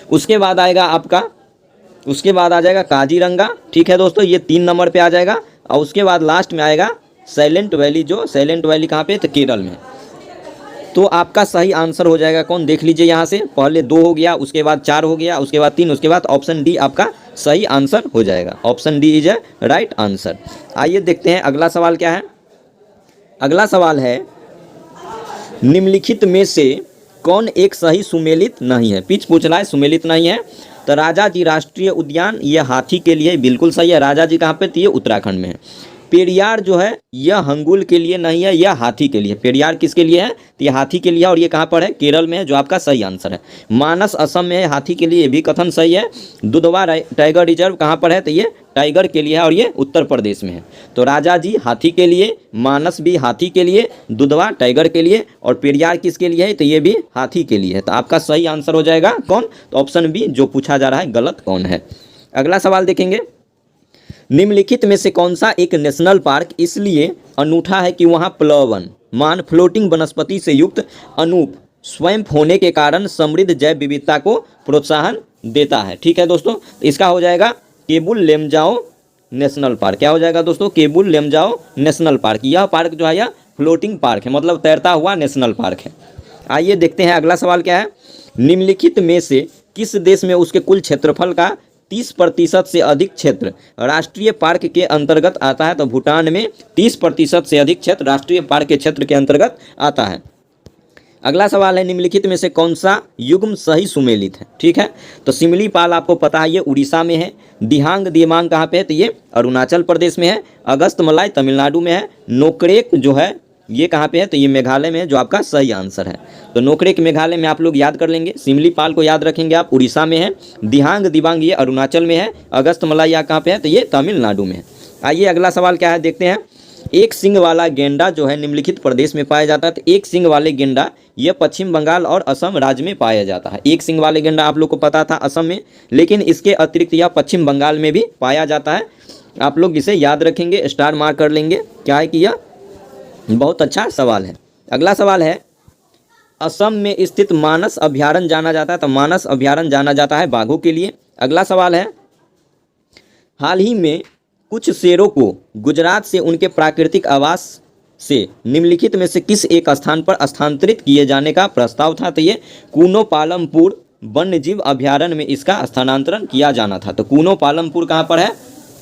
उसके बाद आ जाएगा काजीरंगा। ठीक है दोस्तों, ये 3 नंबर पे आ जाएगा। और उसके बाद लास्ट में आएगा साइलेंट वैली, जो साइलेंट वैली कहाँ पे? तो केरल में। तो आपका सही आंसर हो जाएगा कौन? देख लीजिए यहाँ से, पहले 2 हो गया, उसके बाद 4 हो गया, उसके बाद 3, उसके बाद ऑप्शन डी आपका सही आंसर हो जाएगा। Option D is a right answer. आइए देखते हैं अगला सवाल क्या है। अगला सवाल है, निम्नलिखित में से कौन एक सही सुमेलित नहीं है? पिच पूछ रहा है, सुमेलित नहीं है। तो राजाजी राष्ट्रीय उद्यान ये हाथी के लिए बिल्कुल सही है। राजाजी कहाँ पे? तो ये उत्तराखंड में है। पेरियार जो है यह हंगुल के लिए नहीं है, यह हाथी के लिए। पेरियार किसके लिए है? तो ये हाथी के लिए है, और ये कहाँ पर है? केरल में है, जो आपका सही आंसर है। मानस असम में है, हाथी के लिए, ये भी कथन सही है। दुधवा टाइगर रिजर्व कहाँ पर है? तो ये टाइगर के लिए है, और ये उत्तर प्रदेश में है। तो राजाजी हाथी के लिए, मानस भी हाथी के लिए, दुधवा टाइगर के लिए, और पेरियार किसके लिए है? तो ये भी हाथी के लिए है। तो आपका सही आंसर हो जाएगा कौन? तो ऑप्शन बी, जो पूछा जा रहा है गलत कौन है। अगला सवाल देखेंगे, निम्नलिखित में से कौन सा एक नेशनल पार्क इसलिए अनूठा है कि वहाँ प्लवन मान फ्लोटिंग वनस्पति से युक्त अनूप स्वयं होने के कारण समृद्ध जैव विविधता को प्रोत्साहन देता है? ठीक है दोस्तों, तो इसका हो जाएगा केबुल लेमजाओ नेशनल पार्क। क्या हो जाएगा दोस्तों? Keibul Lamjao national park. यह पार्क जो है यह फ्लोटिंग पार्क है, मतलब तैरता हुआ नेशनल पार्क है। आइए देखते हैं अगला सवाल क्या है। निम्नलिखित में से किस देश में उसके कुल क्षेत्रफल का 30% से अधिक क्षेत्र राष्ट्रीय पार्क के अंतर्गत आता है? तो भूटान में 30% से अधिक क्षेत्र राष्ट्रीय पार्क के क्षेत्र के अंतर्गत आता है। अगला सवाल है, निम्नलिखित में से कौन सा युग्म सही सुमेलित है? ठीक है, तो सिमलीपाल आपको पता है ये उड़ीसा में है। दिबांग कहाँ पे है? तो ये अरुणाचल प्रदेश में है। अगस्तमलाई तमिलनाडु में है। नोकरेक जो है ये कहाँ पे है? तो ये मेघालय में है, जो आपका सही आंसर है। तो नोकरेक मेघालय में आप लोग याद कर लेंगे। सिमलीपाल को याद रखेंगे आप, उड़ीसा में है। दिबांग ये अरुणाचल में है। अगस्तमलाई कहाँ पे है? तो ये तमिलनाडु में है। आइए अगला सवाल क्या है देखते हैं। एक सींग वाला गेंडा जो है निम्नलिखित प्रदेश में पाया जाता है। तो एक सींग वाले गेंडा यह पश्चिम बंगाल और असम राज्य में पाया जाता है। एक सींग वाले गेंडा आप लोग को पता था असम में, लेकिन इसके अतिरिक्त यह पश्चिम बंगाल में भी पाया जाता है। आप लोग इसे याद रखेंगे, स्टार मार्क कर लेंगे। क्या है कि यह बहुत अच्छा सवाल है। अगला सवाल है, असम में स्थित मानस अभयारण्य जाना जाता है। तो मानस अभयारण्य जाना जाता है बाघों के लिए। अगला सवाल है, हाल ही में कुछ शेरों को गुजरात से उनके प्राकृतिक आवास से निम्नलिखित में से किस एक स्थान पर स्थानांतरित किए जाने का प्रस्ताव था। तो ये कूनो पालमपुर वन्य जीव अभयारण्य में इसका स्थानांतरण किया जाना था। तो कूनो पालमपुर कहाँ पर है?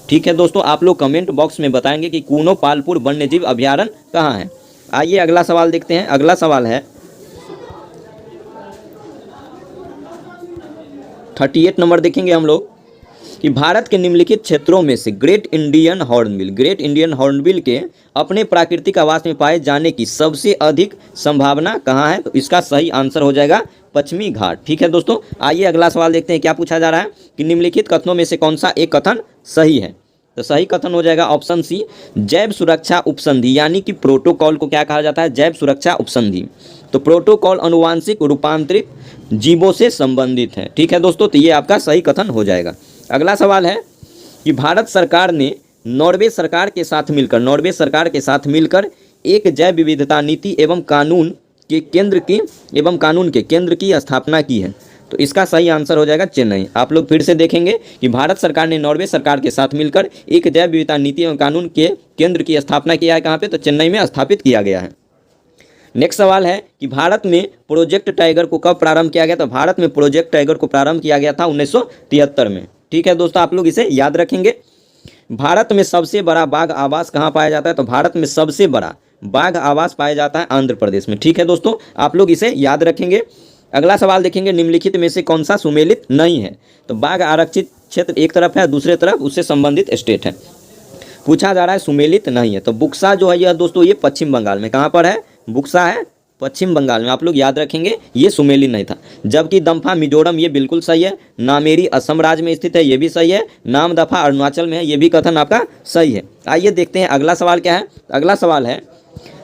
ठीक है दोस्तों, आप लोग कमेंट बॉक्स में बताएंगे कि कूनो पालपुर वन्य जीव अभयारण्य कहाँ है। आइए अगला सवाल देखते हैं। अगला सवाल है 38 नंबर देखेंगे हम लोग कि भारत के निम्नलिखित क्षेत्रों में से ग्रेट इंडियन हॉर्नबिल के अपने प्राकृतिक आवास में पाए जाने की सबसे अधिक संभावना कहाँ है। तो इसका सही आंसर हो जाएगा पश्चिमी घाट। ठीक है दोस्तों, आइए अगला सवाल देखते हैं। क्या पूछा जा रहा है कि निम्नलिखित कथनों में से कौन सा एक कथन सही है। तो सही कथन हो जाएगा ऑप्शन सी, जैव सुरक्षा उपसंधि, यानी कि प्रोटोकॉल को क्या कहा जाता है? जैव सुरक्षा उपसंधि। तो प्रोटोकॉल अनुवांशिक रूपांतरित जीवों से संबंधित है। ठीक है दोस्तों, तो ये आपका सही कथन हो जाएगा। अगला सवाल है कि भारत सरकार ने नॉर्वे सरकार के साथ मिलकर एक जैव विविधता नीति एवं कानून के केंद्र की स्थापना की है। तो इसका सही आंसर हो जाएगा चेन्नई। आप लोग फिर से देखेंगे कि भारत सरकार ने नॉर्वे सरकार के साथ मिलकर एक जैव विविधता नीति एवं कानून के केंद्र की स्थापना किया है। कहाँ पे? तो चेन्नई में स्थापित किया गया है। नेक्स्ट सवाल है कि भारत में प्रोजेक्ट टाइगर को कब प्रारंभ किया गया। तो भारत में प्रोजेक्ट टाइगर को प्रारंभ किया गया था 1973 में। ठीक है दोस्तों, आप लोग इसे याद रखेंगे। भारत में सबसे बड़ा बाघ आवास कहाँ पाया जाता है। तो भारत में सबसे बड़ा बाघ आवास पाया जाता है आंध्र प्रदेश में। ठीक है दोस्तों, आप लोग इसे याद रखेंगे। अगला सवाल देखेंगे, निम्नलिखित में से कौन सा सुमेलित नहीं है। तो बाघ आरक्षित क्षेत्र एक तरफ है, दूसरे तरफ उससे संबंधित स्टेट है। पूछा जा रहा है सुमेलित नहीं है। तो बुक्सा जो है यह दोस्तों ये पश्चिम बंगाल में, कहाँ पर है? बुक्सा है पश्चिम बंगाल में। आप लोग याद रखेंगे ये सुमेलित नहीं था। जबकि दम्फा मिजोरम ये बिल्कुल सही है। नामेरी असम राज्य में स्थित है, ये भी सही है। नामदफा अरुणाचल में है, ये भी कथन आपका सही है। आइए देखते हैं अगला सवाल क्या है। अगला सवाल है,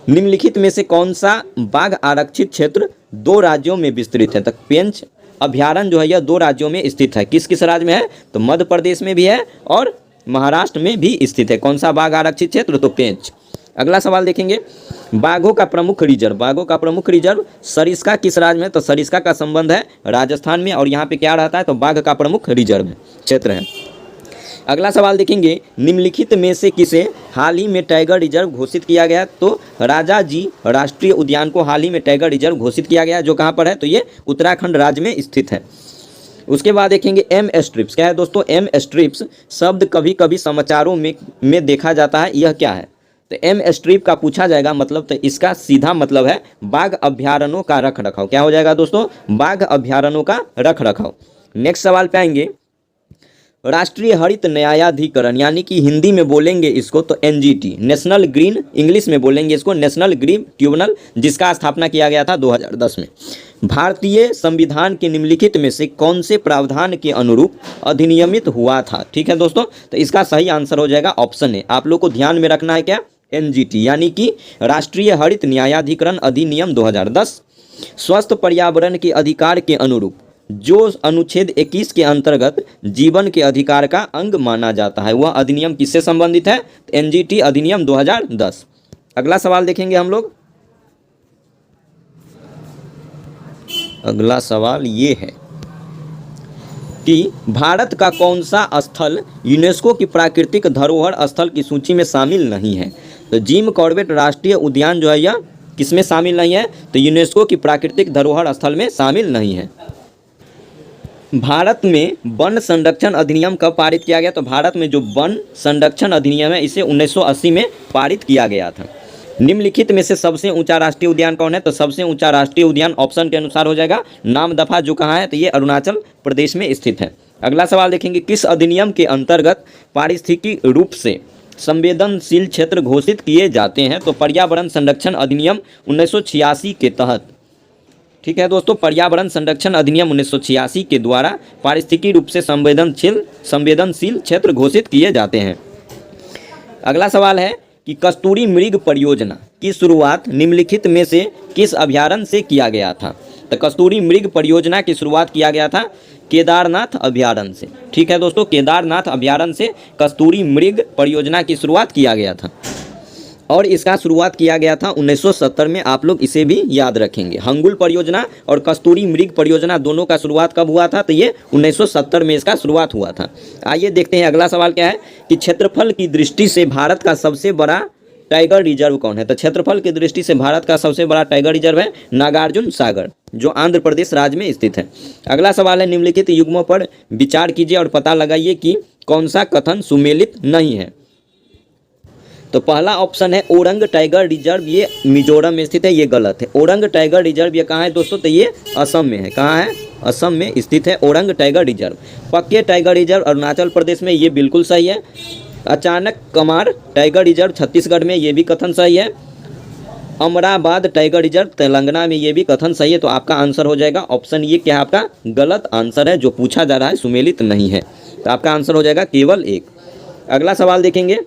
निम्नलिखित में से कौन सा बाघ आरक्षित क्षेत्र 2 राज्यों में विस्तृत है। तक पेंच अभयारण्य जो है यह 2 राज्यों में स्थित है। किस किस राज्य में है? तो मध्य प्रदेश में भी है और महाराष्ट्र में भी स्थित है। कौन सा बाघ आरक्षित क्षेत्र? तो पेंच। अगला सवाल देखेंगे, बाघों का प्रमुख रिजर्व सरिस्का किस राज्य में? तो सरिस्का का संबंध है राजस्थान में, और यहाँ पे क्या रहता है? तो बाघ का प्रमुख रिजर्व क्षेत्र है। अगला सवाल देखेंगे, निम्नलिखित में से किसे हाल ही में टाइगर रिजर्व घोषित किया गया। तो राजा जी राष्ट्रीय उद्यान को हाल ही में टाइगर रिजर्व घोषित किया गया, जो कहाँ पर है? तो ये उत्तराखंड राज्य में स्थित है। उसके बाद देखेंगे एम स्ट्रिप्स। क्या है दोस्तों? एम स्ट्रिप्स शब्द कभी कभी समाचारों में देखा जाता है, यह क्या है? तो एम स्ट्रिप का पूछा जाएगा मतलब, तो इसका सीधा मतलब है बाघ अभयारण्यों का रख रखाव। क्या हो जाएगा दोस्तों? बाघ अभयारण्यों का रख रखाव। नेक्स्ट सवाल पे आएंगे, राष्ट्रीय हरित न्यायाधिकरण, यानी कि हिंदी में बोलेंगे इसको तो एनजीटी, नेशनल ग्रीन, इंग्लिश में बोलेंगे इसको नेशनल ग्रीन ट्रिब्यूनल, जिसका स्थापना किया गया था 2010 में। भारतीय संविधान के निम्नलिखित में से कौन से प्रावधान के अनुरूप अधिनियमित हुआ था। ठीक है दोस्तों, तो इसका सही आंसर हो जाएगा ऑप्शन ए। आप लोग को ध्यान में रखना है क्या? एनजीटी, यानी कि राष्ट्रीय हरित न्यायाधिकरण अधिनियम 2010 स्वस्थ पर्यावरण के अधिकार के अनुरूप जो अनुच्छेद 21 के अंतर्गत जीवन के अधिकार का अंग माना जाता है, वह अधिनियम किससे संबंधित है? एनजीटी अधिनियम 2010। अगला सवाल देखेंगे हम लोग। अगला सवाल ये है कि भारत का कौन सा स्थल यूनेस्को की प्राकृतिक धरोहर स्थल की सूची में शामिल नहीं है। तो जिम कॉर्बेट राष्ट्रीय उद्यान जो है यह किसमें शामिल नहीं है? तो यूनेस्को की प्राकृतिक धरोहर स्थल में शामिल नहीं है। भारत में वन संरक्षण अधिनियम कब पारित किया गया? तो भारत में जो वन संरक्षण अधिनियम है इसे 1980 में पारित किया गया था। निम्नलिखित में से सबसे ऊंचा राष्ट्रीय उद्यान कौन है? तो सबसे ऊंचा राष्ट्रीय उद्यान ऑप्शन के अनुसार हो जाएगा नामदफा, जो कहाँ है? तो ये अरुणाचल प्रदेश में स्थित है। अगला सवाल देखेंगे, किस अधिनियम के अंतर्गत पारिस्थितिकी रूप से संवेदनशील क्षेत्र घोषित किए जाते हैं? तो पर्यावरण संरक्षण अधिनियम 1986 के तहत। ठीक है दोस्तों, पर्यावरण संरक्षण अधिनियम 1986 के द्वारा पारिस्थितिकी रूप से संवेदनशील क्षेत्र घोषित किए जाते हैं। अगला सवाल है कि कस्तूरी मृग परियोजना की शुरुआत निम्नलिखित में से किस अभयारण्य से किया गया था। तो कस्तूरी मृग परियोजना की शुरुआत किया गया था केदारनाथ अभयारण्य से। ठीक है दोस्तों, केदारनाथ अभयारण्य से कस्तूरी मृग परियोजना की शुरुआत किया गया था और इसका शुरुआत किया गया था 1970 में। आप लोग इसे भी याद रखेंगे। हंगुल परियोजना और कस्तूरी मृग परियोजना दोनों का शुरुआत कब हुआ था, तो ये 1970 में इसका शुरुआत हुआ था। आइए देखते हैं अगला सवाल क्या है कि क्षेत्रफल की दृष्टि से भारत का सबसे बड़ा टाइगर रिजर्व कौन है। तो क्षेत्रफल की दृष्टि से भारत का सबसे बड़ा टाइगर रिजर्व है नागार्जुन सागर, जो आंध्र प्रदेश राज्य में स्थित है। अगला सवाल है निम्नलिखित युग्मों पर विचार कीजिए और पता लगाइए कि कौन सा कथन सुमेलित नहीं है। तो पहला ऑप्शन है ओरंग टाइगर रिजर्व, ये मिजोरम में स्थित है, ये गलत है। ओरंग टाइगर रिजर्व ये कहाँ है दोस्तों, तो ये असम में है। कहाँ है, असम में स्थित है ओरंग टाइगर रिजर्व। पक्के टाइगर रिजर्व अरुणाचल प्रदेश में, ये बिल्कुल सही है। अचानक कमार टाइगर रिजर्व छत्तीसगढ़ में, ये भी कथन सही है। अमराबाद टाइगर रिजर्व तेलंगाना में, ये भी कथन सही है। तो आपका आंसर हो जाएगा ऑप्शन ये, क्या आपका गलत आंसर है, जो पूछा जा रहा है सुमेलित नहीं है। तो आपका आंसर हो जाएगा केवल एक। अगला सवाल देखेंगे,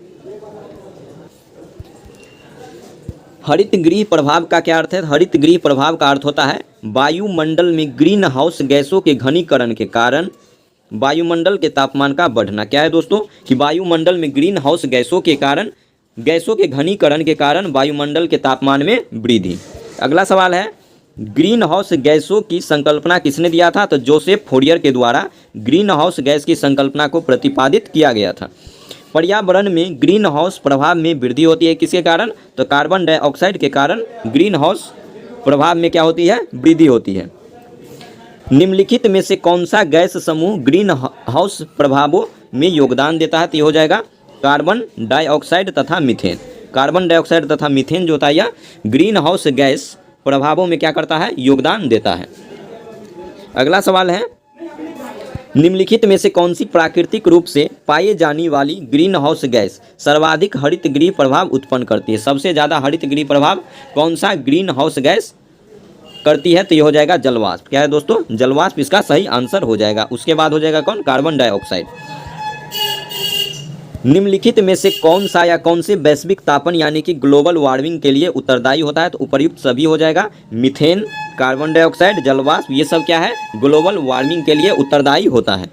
हरित गृह प्रभाव का क्या अर्थ है। हरित गृह प्रभाव का अर्थ होता है वायुमंडल में ग्रीन हाउस गैसों के घनीकरण के कारण वायुमंडल के तापमान का बढ़ना। क्या है दोस्तों कि वायुमंडल में ग्रीन हाउस गैसों के कारण, गैसों के घनीकरण के कारण वायुमंडल के तापमान में वृद्धि। अगला सवाल है ग्रीन हाउस गैसों की संकल्पना किसने दिया था। तो जोसेफ फोरियर के द्वारा ग्रीन हाउस गैस की संकल्पना को प्रतिपादित किया गया था। पर्यावरण में ग्रीन हाउस प्रभाव में वृद्धि होती है किसके कारण, तो कार्बन डाइऑक्साइड के कारण ग्रीन हाउस प्रभाव में क्या होती है, वृद्धि होती है। निम्नलिखित में से कौन सा गैस समूह ग्रीन हाउस प्रभावों में योगदान देता है। तो ये हो जाएगा कार्बन डाइऑक्साइड तथा मीथेन। कार्बन डाइऑक्साइड तथा मीथेन जो होता है यह ग्रीन हाउस गैस प्रभावों में क्या करता है, योगदान देता है। अगला सवाल है निम्नलिखित में से कौन सी प्राकृतिक रूप से पाए जाने वाली ग्रीन हाउस गैस सर्वाधिक हरित गृह प्रभाव उत्पन्न करती है। सबसे ज़्यादा हरित गृह प्रभाव कौन सा ग्रीन हाउस गैस करती है, तो ये हो जाएगा जलवाष्प। क्या है दोस्तों, जलवाष्प इसका सही आंसर हो जाएगा। उसके बाद हो जाएगा कौन, कार्बन डाइऑक्साइड। निम्नलिखित में से कौन सा या कौन से वैश्विक तापन यानी कि ग्लोबल वार्मिंग के लिए उत्तरदायी होता है। तो उपर्युक्त सभी हो जाएगा, मीथेन, कार्बन डाइऑक्साइड, जलवाष्प, ये सब क्या है, ग्लोबल वार्मिंग के लिए उत्तरदायी होता है।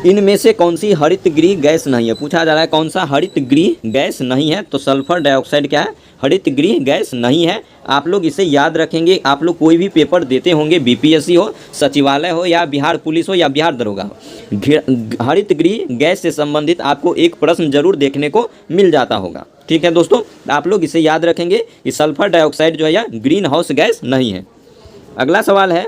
इनमें से कौन सी हरित गृह गैस नहीं है, पूछा जा रहा है कौन सा हरित गृह गैस नहीं है। तो सल्फर डाइऑक्साइड क्या है, हरित गृह गैस नहीं है। आप लोग इसे याद रखेंगे। आप लोग कोई भी पेपर देते होंगे, बीपीएससी हो, सचिवालय हो, या बिहार पुलिस हो, या बिहार दरोगा हो, हरित गृह गैस से संबंधित आपको एक प्रश्न जरूर देखने को मिल जाता होगा। ठीक है दोस्तों, आप लोग इसे याद रखेंगे कि सल्फर डाइऑक्साइड जो है यह ग्रीन हाउस गैस नहीं है। अगला सवाल है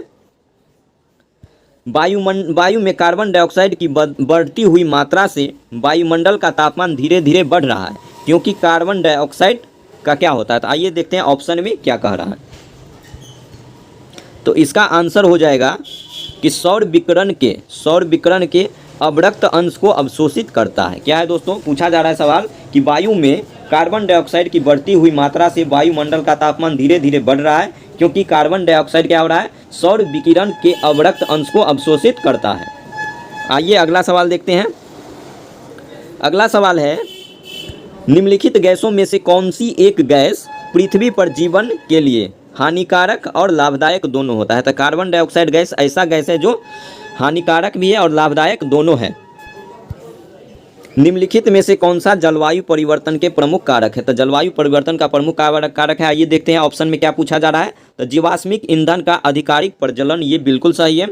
वायु में कार्बन डाइऑक्साइड की बढ़ती हुई मात्रा से वायुमंडल का तापमान धीरे धीरे बढ़ रहा है, क्योंकि कार्बन डाइऑक्साइड का क्या होता है। तो आइए देखते हैं ऑप्शन में क्या कह रहा है। तो इसका आंसर हो जाएगा कि सौर विकिरण के अवरक्त अंश को अवशोषित करता है। क्या है दोस्तों, पूछा जा रहा है सवाल कि वायु में कार्बन डाइऑक्साइड की बढ़ती हुई मात्रा से वायुमंडल का तापमान धीरे धीरे बढ़ रहा है, क्योंकि कार्बन डाइऑक्साइड क्या हो रहा है, सौर विकिरण के अवरक्त अंश को अवशोषित करता है। आइए अगला सवाल देखते हैं। अगला सवाल है निम्नलिखित गैसों में से कौन सी एक गैस पृथ्वी पर जीवन के लिए हानिकारक और लाभदायक दोनों होता है। तो कार्बन डाइऑक्साइड गैस ऐसा गैस है जो हानिकारक भी है और लाभदायक दोनों है। निम्नलिखित में से कौन सा जलवायु परिवर्तन के प्रमुख कारक है। तो जलवायु परिवर्तन का प्रमुख कारक है, आइए देखते हैं ऑप्शन में क्या पूछा जा रहा है। तो जीवाश्मिक ईंधन का आधिकारिक प्रज्वलन, ये बिल्कुल सही है।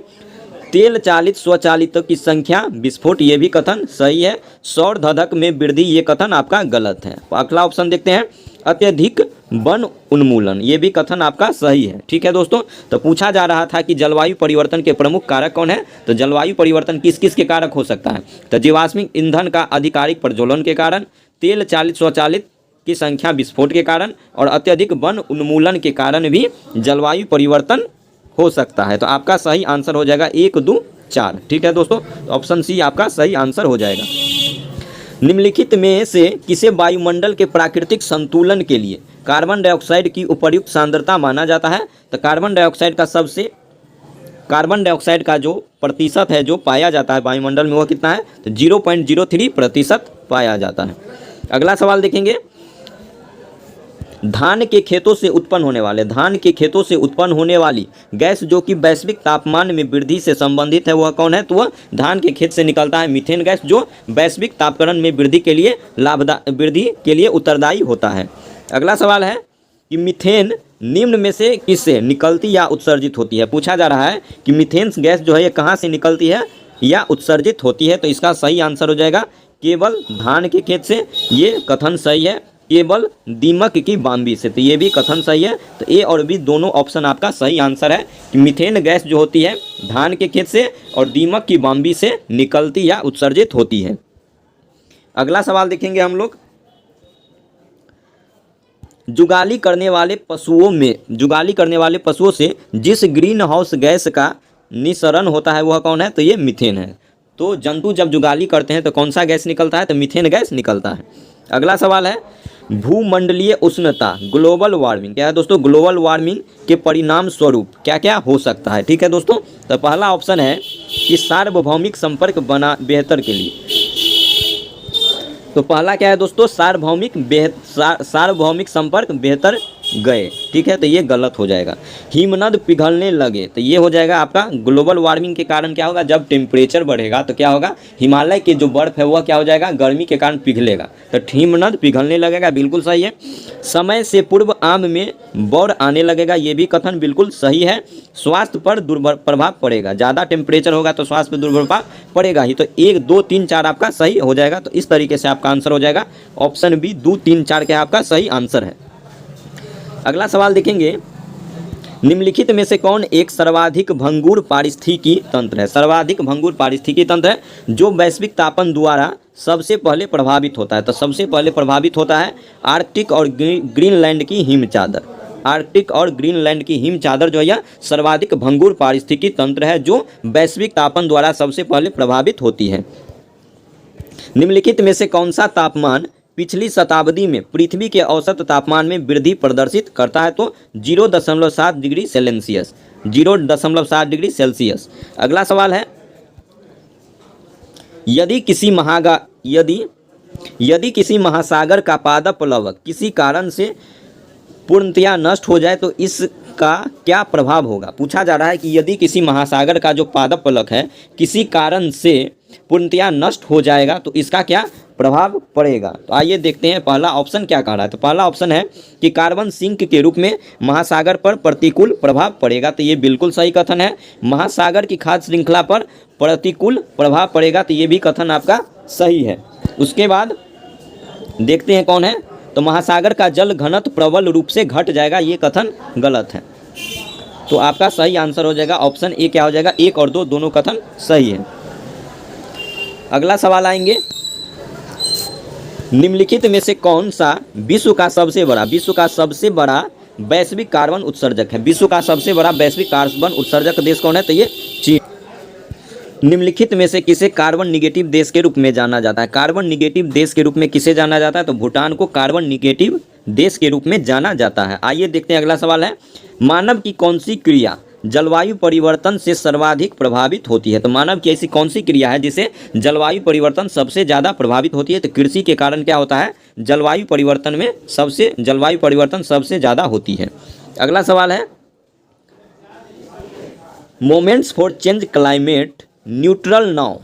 तेल चालित स्वचालितों की संख्या विस्फोट, ये भी कथन सही है। सौर धधक में वृद्धि, ये कथन आपका गलत है। अगला ऑप्शन देखते हैं अत्यधिक वन उन्मूलन, ये भी कथन आपका सही है। ठीक है दोस्तों, तो पूछा जा रहा था कि जलवायु परिवर्तन के प्रमुख कारक कौन है। तो जलवायु परिवर्तन किस किस के कारक हो सकता है। तो जीवाश्मिक ईंधन का आधिकारिक प्रज्वलन के कारण, तेल चालित स्वचालित की संख्या विस्फोट के कारण, और अत्यधिक वन उन्मूलन के कारण भी जलवायु परिवर्तन हो सकता है। तो आपका सही आंसर हो जाएगा 1, 2, 4। ठीक है दोस्तों, तो ऑप्शन सी आपका सही आंसर हो जाएगा। निम्नलिखित में से किसे वायुमंडल के प्राकृतिक संतुलन के लिए कार्बन डाइऑक्साइड की उपर्युक्त सांद्रता माना जाता है। तो कार्बन डाइऑक्साइड का जो प्रतिशत है जो पाया जाता है वायुमंडल में, वो कितना है। तो 0.03% पाया जाता है। अगला सवाल देखेंगे, धान के खेतों से उत्पन्न होने वाली गैस जो कि वैश्विक तापमान में वृद्धि से संबंधित है, वह कौन है? तो वह धान के खेत से निकलता है मीथेन गैस, जो वैश्विक तापकरण में वृद्धि के लिए उत्तरदायी होता है। अगला सवाल है कि मीथेन निम्न में से किससे निकलती या उत्सर्जित होती है? पूछा जा रहा है कि मीथेन गैस जो है ये कहाँ से निकलती है या उत्सर्जित होती है? तो इसका सही आंसर हो जाएगा केवल धान के खेत से। ये कथन सही है, केवल दीमक की बाम्बी से, तो ये भी कथन सही है। तो ए और बी दोनों ऑप्शन आपका सही आंसर है कि मीथेन गैस जो होती है धान के खेत से और दीमक की बाम्बी से निकलती या उत्सर्जित होती है। अगला सवाल देखेंगे हम लोग, जुगाली करने वाले पशुओं से जिस ग्रीन हाउस गैस का निस्सरण होता है वह कौन है? तो ये मीथेन है। तो जंतु जब जुगाली करते हैं तो कौन सा गैस निकलता है? तो मीथेन गैस निकलता है। अगला सवाल है, भूमंडलीय उष्णता ग्लोबल वार्मिंग, क्या है दोस्तों? ग्लोबल वार्मिंग के परिणाम स्वरूप क्या क्या हो सकता है? ठीक है दोस्तों, तो पहला ऑप्शन है कि सार्वभौमिक संपर्क बना बेहतर के लिए। तो पहला क्या है दोस्तों? सार्वभौमिक संपर्क बेहतर गए। ठीक है, तो ये गलत हो जाएगा। हिमनद पिघलने लगे, तो ये हो जाएगा आपका ग्लोबल वार्मिंग के कारण क्या होगा? जब टेम्परेचर बढ़ेगा तो क्या होगा? हिमालय के जो बर्फ है वह क्या हो जाएगा? गर्मी के कारण पिघलेगा, तो हिमनद पिघलने लगेगा, बिल्कुल सही है। समय से पूर्व आम में बौर आने लगेगा, ये भी कथन बिल्कुल सही है। स्वास्थ्य पर दुष्प्रभाव पड़ेगा, ज़्यादा टेम्परेचर होगा तो स्वास्थ्य पर दुष्प्रभाव पड़ेगा ही। तो 1, 2, 3, 4 आपका सही हो जाएगा। तो इस तरीके से आपका आंसर हो जाएगा ऑप्शन बी 2, 3, 4 क्या आपका सही आंसर है। अगला सवाल देखेंगे, निम्नलिखित में से कौन एक सर्वाधिक भंगुर पारिस्थितिकी तंत्र है? सर्वाधिक भंगुर पारिस्थितिकी तंत्र है जो वैश्विक तापन द्वारा सबसे पहले प्रभावित होता है। तो सबसे पहले प्रभावित होता है आर्कटिक और ग्रीनलैंड की हिम चादर। आर्कटिक और ग्रीनलैंड की हिम चादर जो है यह सर्वाधिक भंगुर पारिस्थितिकी तंत्र है जो वैश्विक तापन द्वारा सबसे पहले प्रभावित होती है। निम्नलिखित में से कौन सा तापमान पिछली शताब्दी में पृथ्वी के औसत तापमान में वृद्धि प्रदर्शित करता है? तो 0.7 डिग्री सेल्सियस, 0.7 डिग्री सेल्सियस। अगला सवाल है, यदि किसी महासागर का पादप प्लवक किसी कारण से पूर्णतया नष्ट हो जाए तो इसका क्या प्रभाव होगा? पूछा जा रहा है कि यदि किसी महासागर का जो पादप प्लवक है किसी कारण से पूर्णतया नष्ट हो जाएगा तो इसका क्या प्रभाव पड़ेगा? तो आइए देखते हैं पहला ऑप्शन क्या कह रहा है। तो पहला ऑप्शन है कि कार्बन सिंक के रूप में महासागर पर प्रतिकूल प्रभाव पड़ेगा, तो ये बिल्कुल सही कथन है। महासागर की खाद्य श्रृंखला पर प्रतिकूल प्रभाव पड़ेगा, तो ये भी कथन आपका सही है। उसके बाद देखते हैं कौन है, तो महासागर का जल घनत्व प्रबल रूप से घट जाएगा, ये कथन गलत है। तो आपका सही आंसर हो जाएगा ऑप्शन ए क्या हो जाएगा? 1 और 2 दोनों कथन सही है। अगला सवाल आएंगे, निम्नलिखित में से कौन सा विश्व का सबसे बड़ा वैश्विक कार्बन उत्सर्जक है? विश्व का सबसे बड़ा वैश्विक कार्बन उत्सर्जक देश कौन है? तो ये चीन। निम्नलिखित में से किसे कार्बन निगेटिव देश के रूप में जाना जाता है? कार्बन निगेटिव देश के रूप में किसे जाना जाता है? तो भूटान को कार्बन निगेटिव देश के रूप में जाना जाता है। आइए देखते हैं अगला सवाल है, मानव की कौन सी क्रिया जलवायु परिवर्तन से सर्वाधिक प्रभावित होती है? तो मानव की ऐसी कौन सी क्रिया है जिसे जलवायु परिवर्तन सबसे ज़्यादा प्रभावित होती है? तो कृषि के कारण क्या होता है? जलवायु परिवर्तन सबसे ज़्यादा होती है। अगला सवाल है, moments for change climate neutral now.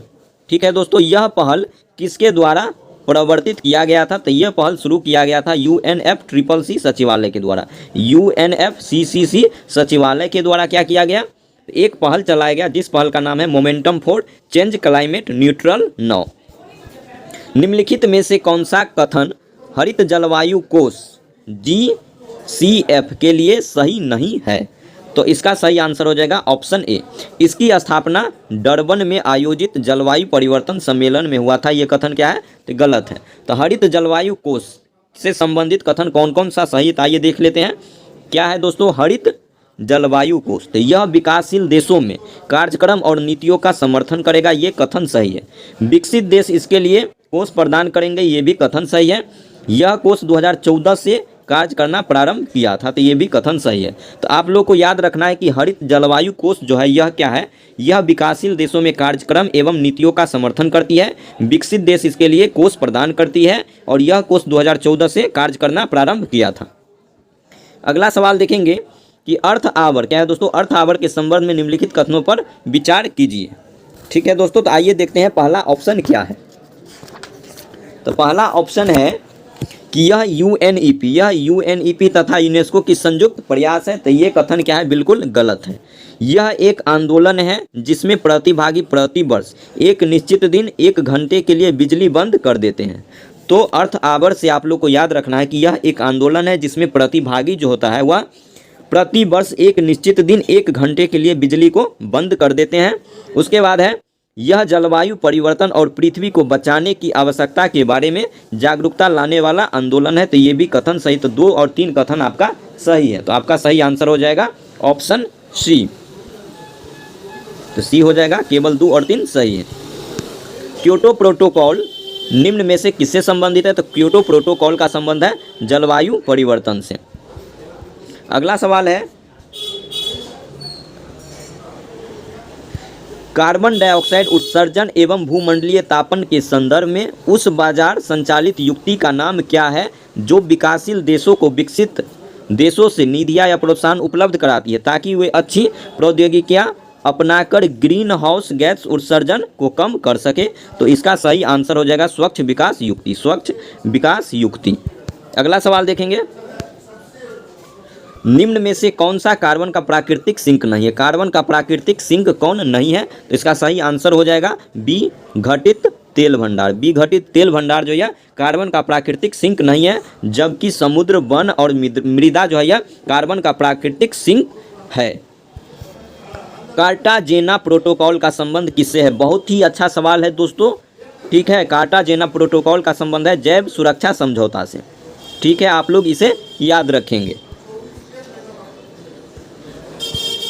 ठीक है दोस्तों, यह पहल किसके द्वारा प्रवर्तित किया गया था? तो यह पहल शुरू किया गया था UNFCCC सचिवालय के द्वारा। UNFCCC सचिवालय के द्वारा क्या किया गया? एक पहल चलाया गया जिस पहल का नाम है momentum for change climate neutral now. निम्नलिखित में से कौन सा कथन हरित जलवायु कोष GCF के लिए सही नहीं है? तो इसका सही आंसर हो जाएगा ऑप्शन ए। इसकी स्थापना डरबन में आयोजित जलवायु परिवर्तन सम्मेलन में हुआ था, ये कथन क्या है? तो गलत है। तो हरित जलवायु कोष से संबंधित कथन कौन कौन सा सही था ये देख लेते हैं। क्या है दोस्तों हरित जलवायु कोष? तो यह विकासशील देशों में कार्यक्रम और नीतियों का समर्थन करेगा, ये कथन सही है। विकसित देश इसके लिए कोष प्रदान करेंगे, ये भी कथन सही है। यह कोष 2014 से कार्य करना प्रारंभ किया था। तो ये भी कथन सही है। तो आप लोग को याद रखना है कि हरित जलवायु कोष जो है यह क्या है, यह विकासशील देशों में कार्यक्रम एवं नीतियों का समर्थन करती है। विकसित देश इसके लिए कोष प्रदान करती है और यह कोष 2014 से कार्य करना प्रारंभ किया था। अगला सवाल देखेंगे कि अर्थ आवर क्या है दोस्तों। अर्थ आवर के संबंध में निम्नलिखित कथनों पर विचार कीजिए। ठीक है दोस्तों, तो आइए देखते हैं पहला ऑप्शन क्या है। तो पहला ऑप्शन है कि यह यूएनईपी तथा यूनेस्को की संयुक्त प्रयास है। तो ये कथन क्या है, बिल्कुल गलत है। यह एक आंदोलन है जिसमें प्रतिभागी प्रति वर्ष एक निश्चित दिन 1 घंटे के लिए बिजली बंद कर देते हैं। तो अर्थ आवर से आप लोग को याद रखना है कि यह एक आंदोलन है जिसमें प्रतिभागी जो होता है वह प्रति वर्ष एक निश्चित दिन 1 घंटे के लिए बिजली को बंद कर देते हैं। उसके बाद है यह जलवायु परिवर्तन और पृथ्वी को बचाने की आवश्यकता के बारे में जागरूकता लाने वाला आंदोलन है। तो ये भी कथन सही। तो 2 और 3 कथन आपका सही है। तो आपका सही आंसर हो जाएगा ऑप्शन सी। तो सी हो जाएगा, केवल 2 और 3 सही है। क्योटो प्रोटोकॉल निम्न में से किससे संबंधित है। तो क्योटो प्रोटोकॉल का संबंध है जलवायु परिवर्तन से। अगला सवाल है कार्बन डाइऑक्साइड उत्सर्जन एवं भूमंडलीय तापन के संदर्भ में उस बाजार संचालित युक्ति का नाम क्या है जो विकासशील देशों को विकसित देशों से निधियां या प्रोत्साहन उपलब्ध कराती है ताकि वे अच्छी प्रौद्योगिकियां अपनाकर ग्रीन हाउस गैस उत्सर्जन को कम कर सके। तो इसका सही आंसर हो जाएगा स्वच्छ विकास युक्ति, स्वच्छ विकास युक्ति। अगला सवाल देखेंगे निम्न में से कौन सा कार्बन का प्राकृतिक सिंक नहीं है। कार्बन का प्राकृतिक सिंक कौन नहीं है। तो इसका सही आंसर हो जाएगा बी घटित तेल भंडार। बी घटित तेल भंडार जो है कार्बन का प्राकृतिक सिंक नहीं है, जबकि समुद्र, वन और मृदा जो है यह कार्बन का प्राकृतिक सिंक है। कार्टाजेना प्रोटोकॉल का संबंध किससे है। बहुत ही अच्छा सवाल है दोस्तों। ठीक है, कार्टाजेना प्रोटोकॉल का संबंध है जैव सुरक्षा समझौता से। ठीक है, आप लोग इसे याद रखेंगे।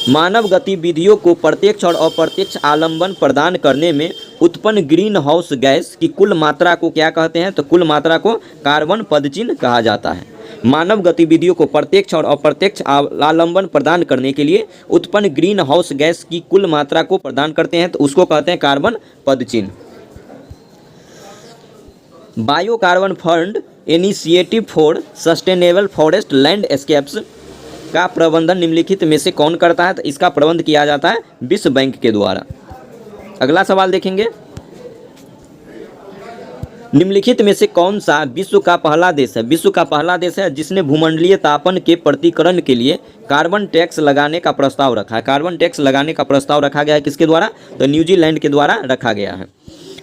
मानव गतिविधियों को प्रत्यक्ष और अप्रत्यक्ष आलंबन प्रदान करने में उत्पन्न ग्रीन हाउस गैस की कुल मात्रा को क्या कहते हैं। तो कुल मात्रा को कार्बन पदचिह्न कहा जाता है। मानव गतिविधियों को प्रत्यक्ष और अप्रत्यक्ष आलंबन प्रदान करने के लिए उत्पन्न ग्रीन हाउस गैस की कुल मात्रा को प्रदान करते हैं, तो उसको कहते हैं कार्बन पदचिह्न। Bio carbon fund initiative for sustainable forest landscapes का प्रबंधन निम्नलिखित में से कौन करता है। तो इसका प्रबंध किया जाता है विश्व बैंक के द्वारा। अगला सवाल देखेंगे निम्नलिखित में से कौन सा विश्व का पहला देश है। विश्व का पहला देश है जिसने भूमंडलीय तापन के प्रतिकरण के लिए कार्बन टैक्स लगाने का प्रस्ताव रखा है। कार्बन टैक्स लगाने का प्रस्ताव रखा गया है किसके द्वारा। तो न्यूजीलैंड के द्वारा रखा गया है।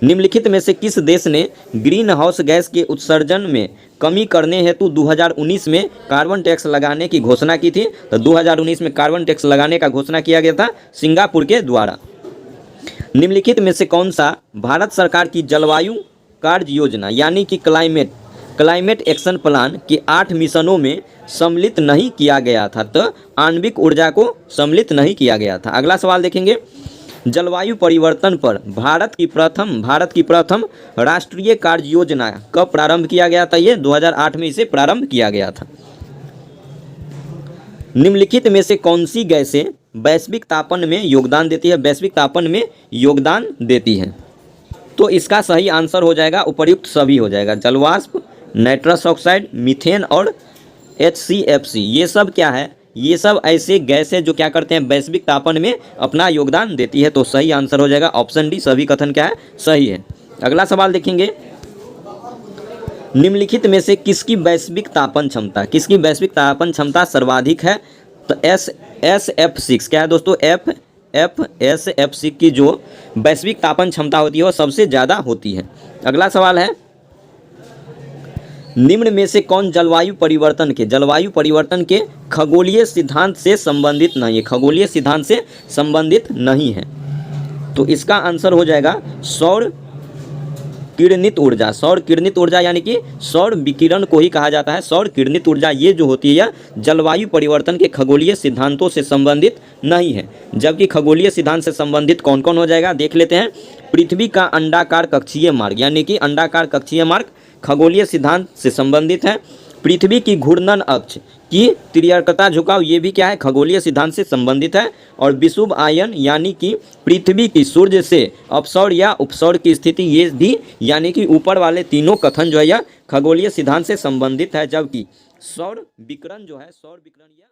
निम्नलिखित में से किस देश ने ग्रीन हाउस गैस के उत्सर्जन में कमी करने हेतु 2019 में कार्बन टैक्स लगाने की घोषणा की थी। तो 2019 में कार्बन टैक्स लगाने का घोषणा किया गया था सिंगापुर के द्वारा। निम्नलिखित में से कौन सा भारत सरकार की जलवायु कार्य योजना यानी कि क्लाइमेट एक्शन प्लान के 8 मिशनों में सम्मिलित नहीं किया गया था। तो आणविक ऊर्जा को सम्मिलित नहीं किया गया था। अगला सवाल देखेंगे जलवायु परिवर्तन पर भारत की प्रथम राष्ट्रीय कार्य योजना कब प्रारंभ किया गया था। ये 2008 में इसे प्रारंभ किया गया था। निम्नलिखित में से कौन सी गैसें वैश्विक तापन में योगदान देती है। वैश्विक तापन में योगदान देती है। तो इसका सही आंसर हो जाएगा उपर्युक्त सभी हो जाएगा। जलवाष्प, नाइट्रस ऑक्साइड, मीथेन और HCFC। ये सब क्या है, ये सब ऐसे गैस है जो क्या करते हैं वैश्विक तापन में अपना योगदान देती है। तो सही आंसर हो जाएगा ऑप्शन डी। सभी कथन क्या है, सही है। अगला सवाल देखेंगे निम्नलिखित में से किसकी वैश्विक तापन क्षमता सर्वाधिक है। तो SF6 क्या है दोस्तों, SF6 की जो वैश्विक तापन क्षमता होती है वो सबसे ज़्यादा होती है। अगला सवाल है निम्न में से कौन जलवायु परिवर्तन के खगोलीय सिद्धांत से संबंधित नहीं है। खगोलीय सिद्धांत से संबंधित नहीं है। तो इसका आंसर हो जाएगा सौर किरणित ऊर्जा यानी कि सौर विकिरण को ही कहा जाता है सौर किरणित ऊर्जा। ये जो होती है यह जलवायु परिवर्तन के खगोलीय सिद्धांतों से संबंधित नहीं है। जबकि खगोलीय सिद्धांत से संबंधित कौन कौन हो जाएगा देख लेते हैं। पृथ्वी का अंडाकार कक्षीय मार्ग यानी कि अंडाकार कक्षीय मार्ग खगोलीय सिद्धांत से संबंधित है। पृथ्वी की घूर्णन अक्ष की त्रियकता झुकाव, ये भी क्या है, खगोलीय सिद्धांत से संबंधित है। और विषुव आयन यानी कि पृथ्वी की सूर्य से अपसौर या उपसौर की स्थिति, ये भी यानी कि ऊपर वाले तीनों कथन जो है यह खगोलीय सिद्धांत से संबंधित है। जबकि सौर विकिरण जो है, सौर विकिरण या